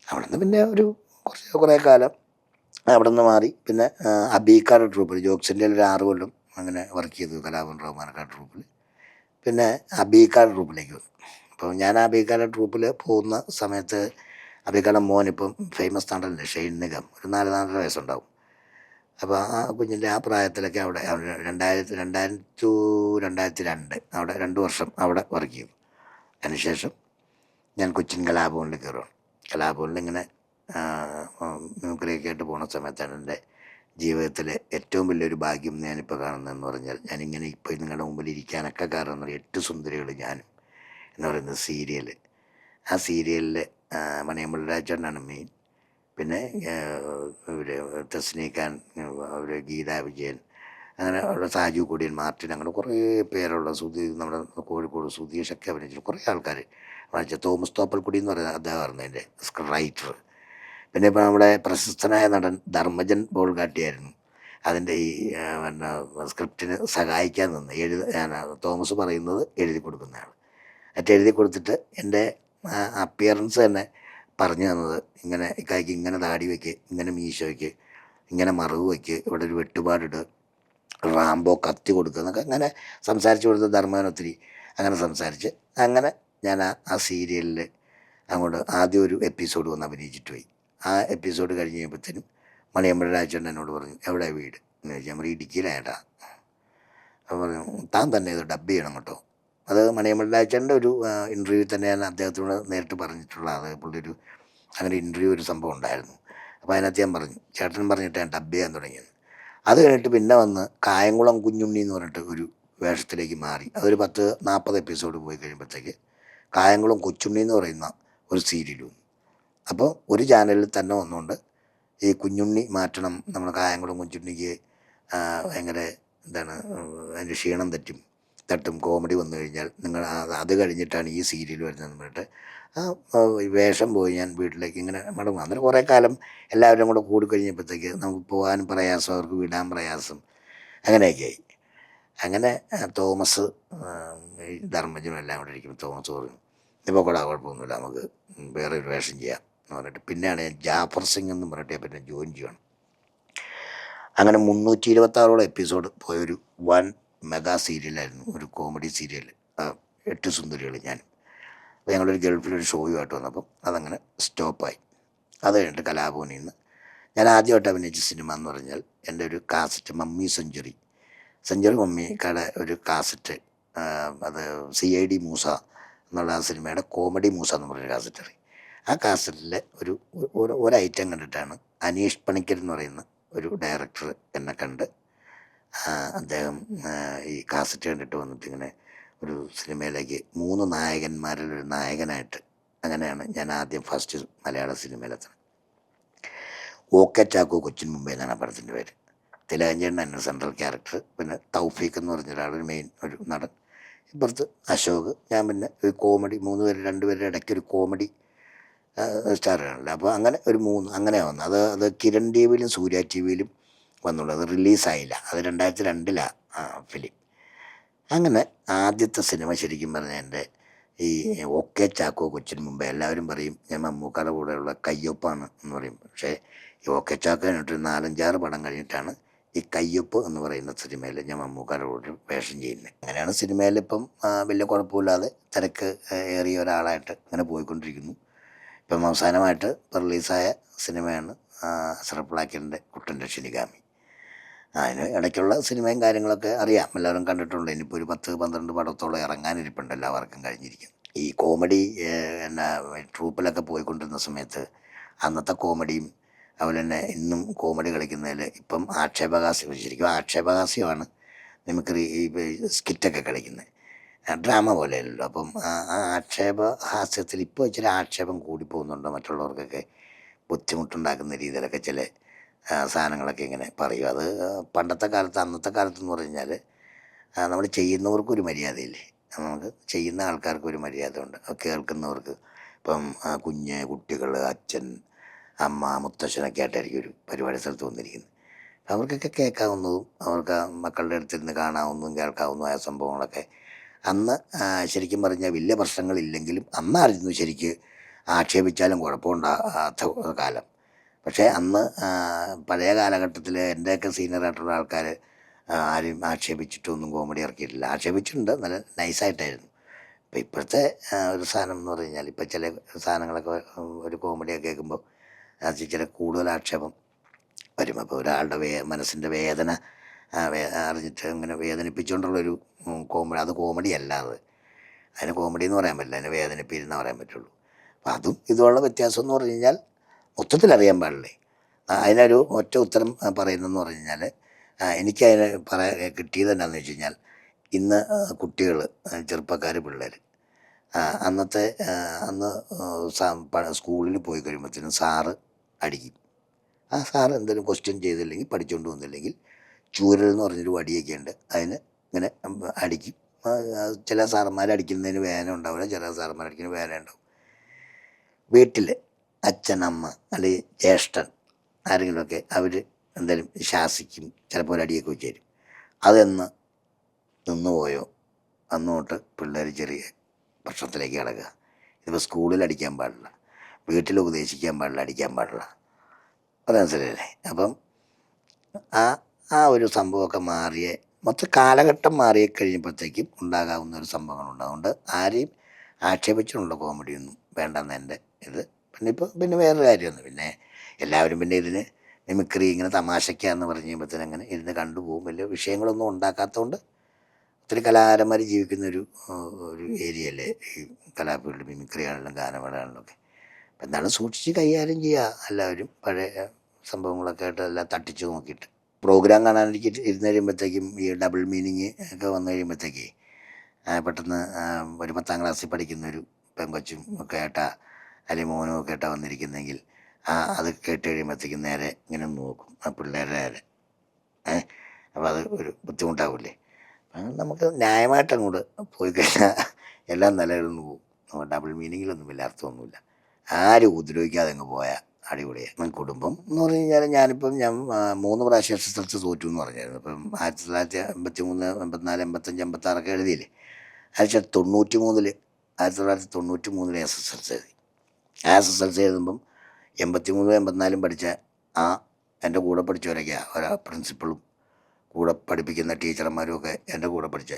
അവിടെ നിന്ന് പിന്നെ ഒരു കുറേ കാലം അവിടെ നിന്ന് മാറി. പിന്നെ അബീക്കാട് ട്രൂപ്പിൽ ജോക്സിൻ്റെ ഒരു 6 കൊല്ലം അങ്ങനെ വർക്ക് ചെയ്തു കലാഭവൻ റഹ്മാനൊക്കെ ട്രൂപ്പിൽ. പിന്നെ അബീക്കാട് ട്രൂപ്പിലേക്ക് വന്നു. അപ്പോൾ ഞാൻ അബീക്കാട് ട്രൂപ്പിൽ പോകുന്ന സമയത്ത് അബീക്കാട് മോൻ ഇപ്പം ഫേമസ് നടനല്ലേ ഷെയ്ൻ നിഗം, ഒരു 4-4.5 വയസ്സുണ്ടാവും. അപ്പോൾ ആ കുഞ്ഞിൻ്റെ ആ പ്രായത്തിലൊക്കെ അവിടെ 2000-2002 അവിടെ 2 വർഷം അവിടെ വർക്ക് ചെയ്തു. അതിനുശേഷം ഞാൻ കൊച്ചിൻ കലാഭവനിൽ കയറുകയാണ്. കലാഭവനിൽ ഇങ്ങനെ മിമിക്രിയൊക്കെ ആയിട്ട് പോകുന്ന സമയത്താണ് എൻ്റെ ജീവിതത്തിലെ ഏറ്റവും വലിയൊരു ഭാഗ്യം ഞാനിപ്പോൾ കാണുന്നതെന്ന് പറഞ്ഞാൽ, ഞാനിങ്ങനെ ഇപ്പോൾ നിങ്ങളുടെ മുമ്പിൽ ഇരിക്കാനൊക്കെ കാരണം 8 സുന്ദരികൾ ഞാനും എന്ന് പറയുന്ന സീരിയൽ. ആ സീരിയലിൽ മണിയമ്പിള്ള രാജേട്ടനാണ് മെയിൻ. പിന്നെ ഇവർ തസ്നീഖാൻ, അവർ ഗീതാ വിജയൻ, അങ്ങനെ ഉള്ള സാജു കുടിയൻ, മാർട്ടിൻ, അങ്ങനെ കുറേ പേരുള്ള നമ്മുടെ കോഴിക്കോട് സുധീഷൊക്കെ അഭിനയിച്ചു കുറേ ആൾക്കാർ. തോമസ് തോപ്പൽക്കുടി എന്ന് പറയുന്നത് അദ്ദേഹമായിരുന്നു അതിൻ്റെ റൈറ്റർ. പിന്നെ ഇപ്പോൾ നമ്മുടെ പ്രശസ്തനായ നടൻ ധർമ്മജൻ ബോൾഗാട്ടിയായിരുന്നു അതിൻ്റെ ഈ പിന്നെ സ്ക്രിപ്റ്റിന് സഹായിക്കാൻ നിന്ന് തോമസ് പറയുന്നത് എഴുതി കൊടുക്കുന്നതാണ്. എഴുതി കൊടുത്തിട്ട് എൻ്റെ അപ്പിയറൻസ് തന്നെ പറഞ്ഞു തന്നത്, ഇങ്ങനെ ഇക്കായ്ക്ക് ഇങ്ങനെ താടി വയ്ക്ക്, ഇങ്ങനെ മീശ വയ്ക്ക്, ഇങ്ങനെ മറവ് വയ്ക്ക്, ഇവിടെ ഒരു വെട്ടുപാടിട്, റാംബോ കത്തി കൊടുക്കുക എന്നൊക്കെ അങ്ങനെ സംസാരിച്ച് കൊടുത്ത ധർമ്മജൻ ഒത്തിരി അങ്ങനെ സംസാരിച്ച് അങ്ങനെ ഞാൻ ആ സീരിയലിൽ അങ്ങോട്ട് ആദ്യം ഒരു എപ്പിസോഡ് വന്ന് അഭിനയിച്ചിട്ട് പോയി. ആ എപ്പിസോഡ് കഴിഞ്ഞ് കഴിയുമ്പോഴത്തേനും മണിയമ്പിള്ള രാജേട്ടൻ എന്നോട് പറഞ്ഞു, എവിടെ വീട് എന്ന് ചോദിച്ചാൽ, നമ്മൾ ഇടുക്കിയിലായിട്ടാ. അപ്പോൾ പറഞ്ഞു, താൻ തന്നെ ഇത് ഡബ് ചെയ്യണം കേട്ടോ. അത് മണിയമ്പിള്ള രാജേട്ടൻ്റെ ഒരു ഇൻ്റർവ്യൂ തന്നെ ഞാൻ അദ്ദേഹത്തോട് നേരിട്ട് പറഞ്ഞിട്ടുള്ള പുള്ളി അങ്ങനെ ഇൻ്റർവ്യൂ ഒരു സംഭവം ഉണ്ടായിരുന്നു. അപ്പോൾ അതിനകത്ത് ഞാൻ പറഞ്ഞു, ചേട്ടൻ പറഞ്ഞിട്ട് ഞാൻ ഡബ് ചെയ്യാൻ തുടങ്ങിയത്. അത് കഴിഞ്ഞിട്ട് പിന്നെ വന്ന് കായംകുളം കുഞ്ഞുണ്ണി എന്ന് പറഞ്ഞിട്ട് ഒരു വേഷത്തിലേക്ക് മാറി. അതൊരു 10-40 എപ്പിസോഡ് പോയി കഴിയുമ്പോഴത്തേക്ക് കായംകുളം കൊച്ചുണ്ണി എന്ന് പറയുന്ന ഒരു സീരിയലും. അപ്പോൾ ഒരു ചാനലിൽ തന്നെ വന്നുകൊണ്ട് ഈ കുഞ്ഞുണ്ണി മാറ്റണം, നമ്മൾ കായംകുളം കുഞ്ഞുണ്ണിക്ക് ഭയങ്കര അതിൻ്റെ ക്ഷീണം തട്ടും കോമഡി വന്നു കഴിഞ്ഞാൽ നിങ്ങൾ അത് കഴിഞ്ഞിട്ടാണ് ഈ സീരിയൽ വരുന്നതെന്ന് പറഞ്ഞിട്ട് ആ വേഷം പോയി ഞാൻ വീട്ടിലേക്ക് ഇങ്ങനെ മടങ്ങും. അന്നേരം കുറേ കാലം എല്ലാവരും കൂടെ കൂടിക്കഴിഞ്ഞപ്പോഴത്തേക്ക് നമുക്ക് പോകാൻ പ്രയാസം, അവർക്ക് വിടാൻ പ്രയാസം, അങ്ങനെയൊക്കെയായി. അങ്ങനെ തോമസ് ഈ ധർമ്മജനും എല്ലാം കൂടെ ഇരിക്കുമ്പോൾ തോമസ് പറഞ്ഞു, ഇപ്പോൾ കൂടെ കുഴപ്പമൊന്നുമില്ല, നമുക്ക് വേറെ ഒരു വേഷം ചെയ്യാം എന്ന് പറഞ്ഞിട്ട് പിന്നെയാണ് ഞാൻ ജാഫർ സിംഗ് എന്ന് പറഞ്ഞിട്ട് പിന്നെ ജോയിൻ ചെയ്യണം. അങ്ങനെ 326 എപ്പിസോഡ് പോയൊരു വൻ മെഗാ സീരിയലായിരുന്നു, ഒരു കോമഡി സീരിയൽ, 8 സുന്ദരികൾ ഞാൻ. അപ്പോൾ ഞങ്ങളൊരു ഗൾഫിലൊരു ഷോയുമായിട്ട് വന്നപ്പം അതങ്ങനെ സ്റ്റോപ്പായി. അത് കഴിഞ്ഞിട്ട് കലാഭവനിൽ നിന്ന് ഞാൻ ആദ്യമായിട്ട് അഭിനയിച്ച സിനിമ എന്ന് പറഞ്ഞാൽ എൻ്റെ ഒരു കാസറ്റ്, മമ്മി സെഞ്ചുറി മമ്മിയുടെ ഒരു കാസറ്റ്, അത് CID മൂസ എന്നുള്ള ആ സിനിമയുടെ കോമഡി മൂസ എന്ന് പറഞ്ഞൊരു കാസറ്റ്. ആ കാസറ്റിലെ ഒരു ഐറ്റം കണ്ടിട്ടാണ് അനീഷ് പണിക്കർ എന്ന് പറയുന്ന ഒരു ഡയറക്ടർ എന്നെ കണ്ട് അദ്ദേഹം ഈ കാസറ്റ് കണ്ടിട്ട് വന്നിട്ട് ഇങ്ങനെ ഒരു സിനിമയിലേക്ക് 3 നായകന്മാരിൽ ഒരു നായകനായിട്ട്, അങ്ങനെയാണ് ഞാൻ ആദ്യം ഫസ്റ്റ് മലയാള സിനിമയിലെത്തുന്നത്. ഓക്കെ ചാക്കോ കൊച്ചിൻ മുംബൈ എന്നാണ് ആ പടത്തിൻ്റെ പേര്. തിലകഞ്ചേട്ടൻ തന്നെ സെൻട്രൽ ക്യാരക്ടർ, പിന്നെ തൗഫീഖ് എന്ന് പറഞ്ഞൊരാൾ മെയിൻ ഒരു നടൻ, ഇപ്പുറത്ത് അശോക്, ഞാൻ പിന്നെ ഒരു കോമഡി, 3 പേര് 2 പേരുടെ ഇടയ്ക്ക് ഒരു കോമഡി സ്റ്റാറാണല്ലോ. അപ്പോൾ അങ്ങനെ ഒരു 3 അങ്ങനെയാണ് വന്നത്. അത് കിരൺ ടി വിയിലും സൂര്യ ടി വിയിലും വന്നുള്ളൂ. അത് റിലീസായില്ല. അത് 2002 ഫിലിം. അങ്ങനെ ആദ്യത്തെ സിനിമ ശരിക്കും പറഞ്ഞാൽ എൻ്റെ ഈ ഓക്കെ ചാക്കോ കൊച്ചിന് മുമ്പേ എല്ലാവരും പറയും ഞാൻ മമ്മൂക്കയുടെ കൂടെയുള്ള കയ്യൊപ്പാണ് എന്ന് പറയും. പക്ഷേ ഈ ഓക്കെ ചാക്കോ കഴിഞ്ഞിട്ട് 4-5 പടം കഴിഞ്ഞിട്ടാണ് ഈ കയ്യൊപ്പ് എന്ന് പറയുന്ന സിനിമയിൽ ഞാൻ മമ്മൂക്കയുടെ കൂടെ വേഷം ചെയ്യുന്നത്. അങ്ങനെയാണ് സിനിമയിൽ ഇപ്പം വലിയ കുഴപ്പമില്ലാതെ തിരക്ക് ഏറിയ ഒരാളായിട്ട് ഇങ്ങനെ പോയിക്കൊണ്ടിരിക്കുന്നു. ഇപ്പം അവസാനമായിട്ട് റിലീസായ സിനിമയാണ് അഷ്റഫ് ബ്ലാക്കിൻ്റെ കുട്ടൻ്റെ ഷിനിഗാമി. അതിന് ഇടയ്ക്കുള്ള സിനിമയും കാര്യങ്ങളൊക്കെ അറിയാം, എല്ലാവരും കണ്ടിട്ടുണ്ട്. ഇനിയിപ്പോൾ ഒരു 10-12 പടത്തോളം ഇറങ്ങാനിരിപ്പുണ്ട്, എല്ലാവർക്കും കഴിഞ്ഞിരിക്കും. ഈ കോമഡി എന്നാ ട്രൂപ്പിലൊക്കെ പോയിക്കൊണ്ടിരുന്ന സമയത്ത് അന്നത്തെ കോമഡിയും അതുപോലെ തന്നെ ഇന്നും കോമഡി കളിക്കുന്നതിൽ ഇപ്പം ശരിക്കും ആക്ഷേപഹാസ്യമാണ് മിമിക്രി ഈ സ്കിറ്റൊക്കെ കളിക്കുന്നത്, ഡ്രാമ പോലെയല്ലല്ലോ. അപ്പം ആ ആക്ഷേപഹാസ്യത്തിൽ ഇപ്പോൾ ഇച്ചിരി ആക്ഷേപം കൂടിപ്പോകുന്നുണ്ട്. മറ്റുള്ളവർക്കൊക്കെ ബുദ്ധിമുട്ടുണ്ടാക്കുന്ന രീതിയിലൊക്കെ ചില സാധനങ്ങളൊക്കെ ഇങ്ങനെ പറയും. അത് പണ്ടത്തെ കാലത്ത് അന്നത്തെ കാലത്തെന്ന് പറഞ്ഞു കഴിഞ്ഞാൽ നമ്മൾ ചെയ്യുന്നവർക്കൊരു മര്യാദയില്ലേ, നമുക്ക് ചെയ്യുന്ന ആൾക്കാർക്കൊരു മര്യാദ ഉണ്ട്, കേൾക്കുന്നവർക്ക്. ഇപ്പം കുട്ടികൾ, അച്ഛൻ, അമ്മ, മുത്തശ്ശനൊക്കെ ആയിട്ടായിരിക്കും ഒരു പരിപാടി സ്ഥലത്ത് വന്നിരിക്കുന്നത്. അവർക്കൊക്കെ കേൾക്കാവുന്നതും അവർക്ക് മക്കളുടെ അടുത്തിരുന്ന് കാണാവുന്നതും കേൾക്കാവുന്നതുമായ സംഭവങ്ങളൊക്കെ അന്ന് ശരിക്കും പറഞ്ഞാൽ വലിയ പ്രശ്നങ്ങളില്ലെങ്കിലും അന്നായിരുന്നു ശരിക്ക് ആക്ഷേപിച്ചാലും കുഴപ്പമുണ്ടാകാത്ത കാലം. പക്ഷേ അന്ന് പഴയ കാലഘട്ടത്തിൽ എൻ്റെയൊക്കെ സീനിയറായിട്ടുള്ള ആൾക്കാർ ആരും ആക്ഷേപിച്ചിട്ടൊന്നും കോമഡി ഇറക്കിയിട്ടില്ല. ആക്ഷേപിച്ചിട്ടുണ്ട്, നല്ല നൈസായിട്ടായിരുന്നു. ഇപ്പം ഇപ്പോഴത്തെ ഒരു സാധനം എന്ന് പറഞ്ഞു കഴിഞ്ഞാൽ ഇപ്പം ചില സാധനങ്ങളൊക്കെ ഒരു കോമഡിയൊക്കെ കേൾക്കുമ്പോൾ അത് ചില കൂടുതൽ ആക്ഷേപം വരും. അപ്പോൾ ഒരാളുടെ മനസ്സിൻ്റെ വേദന അറിഞ്ഞിട്ട് ഇങ്ങനെ വേദനിപ്പിച്ചുകൊണ്ടുള്ളൊരു കോമഡി, അത് കോമഡി അല്ലാതെ അതിന് കോമഡി എന്ന് പറയാൻ പറ്റില്ല, അതിന് വേദനിപ്പിരുന്നേ പറയാൻ പറ്റുള്ളൂ. അപ്പം അതും ഇതുള്ള വ്യത്യാസം എന്ന് പറഞ്ഞു കഴിഞ്ഞാൽ മൊത്തത്തിലറിയാൻ പാടില്ലേ. അതിനൊരു ഒറ്റ ഉത്തരം പറയുന്നതെന്ന് പറഞ്ഞു കഴിഞ്ഞാൽ എനിക്കതിന് കിട്ടിയത് എന്നാന്ന് വെച്ച് കഴിഞ്ഞാൽ ഇന്ന് കുട്ടികൾ, ചെറുപ്പക്കാർ, പിള്ളേർ അന്നത്തെ അന്ന് സ്കൂളിൽ പോയി കഴിയുമ്പോഴത്തേനും സാറ് അടിക്കും. ആ സാറ് എന്തെങ്കിലും ക്വസ്റ്റ്യൻ ചെയ്തില്ലെങ്കിൽ പഠിച്ചുകൊണ്ട് വന്നില്ലെങ്കിൽ ചൂരൽ എന്ന് പറഞ്ഞൊരു വടിയൊക്കെ ഉണ്ട്, അതിന് ഇങ്ങനെ അടിക്കും. ചില സാറന്മാർ അടിക്കുന്നതിന് വേദന ഉണ്ടാവില്ല, ചില സാറന്മാർ അടിക്കുന്നതിന് വേദന ഉണ്ടാവും. വീട്ടിൽ അച്ഛൻ, അമ്മ അല്ലെങ്കിൽ ജ്യേഷ്ഠൻ ആരെങ്കിലുമൊക്കെ അവർ എന്തായാലും ശാസിക്കും, ചിലപ്പോൾ ഒരു അടിയൊക്കെ വെച്ച് തരും. അതെന്ന് നിന്നുപോയോ അന്ന് തൊട്ട് പിള്ളേർ ചെറിയ പ്രശ്നത്തിലേക്ക് കിടക്കുക. ഇതിപ്പോൾ സ്കൂളിൽ അടിക്കാൻ പാടില്ല, വീട്ടിൽ ഉപദേശിക്കാൻ പാടില്ല, അടിക്കാൻ പാടില്ല, അത് മനസ്സിലല്ലേ. അപ്പം ആ ഒരു സംഭവമൊക്കെ മാറിയ മൊത്തം കാലഘട്ടം മാറി കഴിയുമ്പോഴത്തേക്കും ഉണ്ടാകാവുന്ന ഒരു സംഭവങ്ങളുണ്ട്. അതുകൊണ്ട് ആരെയും ആക്ഷേപിച്ചുള്ള കോമഡിയൊന്നും വേണ്ടെന്ന് എൻ്റെ ഇത്. പിന്നെ വേറൊരു കാര്യമൊന്നും, പിന്നെ എല്ലാവരും പിന്നെ ഇതിന് മിമിക്രി ഇങ്ങനെ തമാശയ്ക്കാന്ന് പറഞ്ഞു കഴിയുമ്പോഴത്തേനും അങ്ങനെ ഇരുന്ന് കണ്ടുപോകും. വലിയ വിഷയങ്ങളൊന്നും ഉണ്ടാക്കാത്തതുകൊണ്ട് ഒത്തിരി കലാകാരന്മാർ ജീവിക്കുന്നൊരു ഏരിയയല്ലേ ഈ കലാഫീൽഡ്, മിമിക്രി ആണെങ്കിലും ഗാനമേളകളിലും ഒക്കെ. അപ്പം എന്നാലും സൂക്ഷിച്ച് കൈകാര്യം ചെയ്യുക എല്ലാവരും. പഴയ സംഭവങ്ങളൊക്കെ ആയിട്ട് എല്ലാം തട്ടിച്ച് നോക്കിയിട്ട് പ്രോഗ്രാം കാണാനിരിക്കും ഇരുന്ന് കഴിയുമ്പോഴത്തേക്കും ഈ ഡബിൾ മീനിങ് ഒക്കെ വന്നു കഴിയുമ്പോഴത്തേക്ക് പെട്ടെന്ന് ഒരു 10ാം ക്ലാസ്സിൽ പഠിക്കുന്നൊരു പെങ്കൊച്ചും ഒക്കെ ആയിട്ടാ അല്ലെങ്കിൽ മോനും ഒക്കെ ആയിട്ടാണ് വന്നിരിക്കുന്നെങ്കിൽ അത് കേട്ട് കഴിയുമ്പോഴത്തേക്കും നേരെ ഇങ്ങനെ നോക്കും ആ പിള്ളേരുടെ നേരെ. അപ്പോൾ അത് ഒരു ബുദ്ധിമുട്ടാവില്ലേ. നമുക്ക് ന്യായമായിട്ട് അങ്ങോട്ട് പോയി കഴിഞ്ഞാൽ എല്ലാം നിലനിന്ന് പോകും. ഡബിൾ മീനിങ്ങിലൊന്നും വലിയ അർത്ഥമൊന്നുമില്ല. ആരും ഉപദ്രവിക്കാതെ അങ്ങ് പോയാൽ അടിപൊളിയാണ്. കുടുംബം എന്ന് പറഞ്ഞു കഴിഞ്ഞാൽ ഞാൻ 3 പ്രാവശ്യം SSLC തോറ്റു എന്ന് പറഞ്ഞായിരുന്നു. ഇപ്പം 1983, 84, 85, 86 എഴുതിയില്ലേ. 1993 SSLC എഴുതി. SSLC എഴുതുമ്പം 83, 84 പഠിച്ച എൻ്റെ കൂടെ പഠിച്ചവരൊക്കെയാണ് പ്രിൻസിപ്പളും കൂടെ പഠിപ്പിക്കുന്ന ടീച്ചർമാരും ഒക്കെ എൻ്റെ കൂടെ പഠിച്ച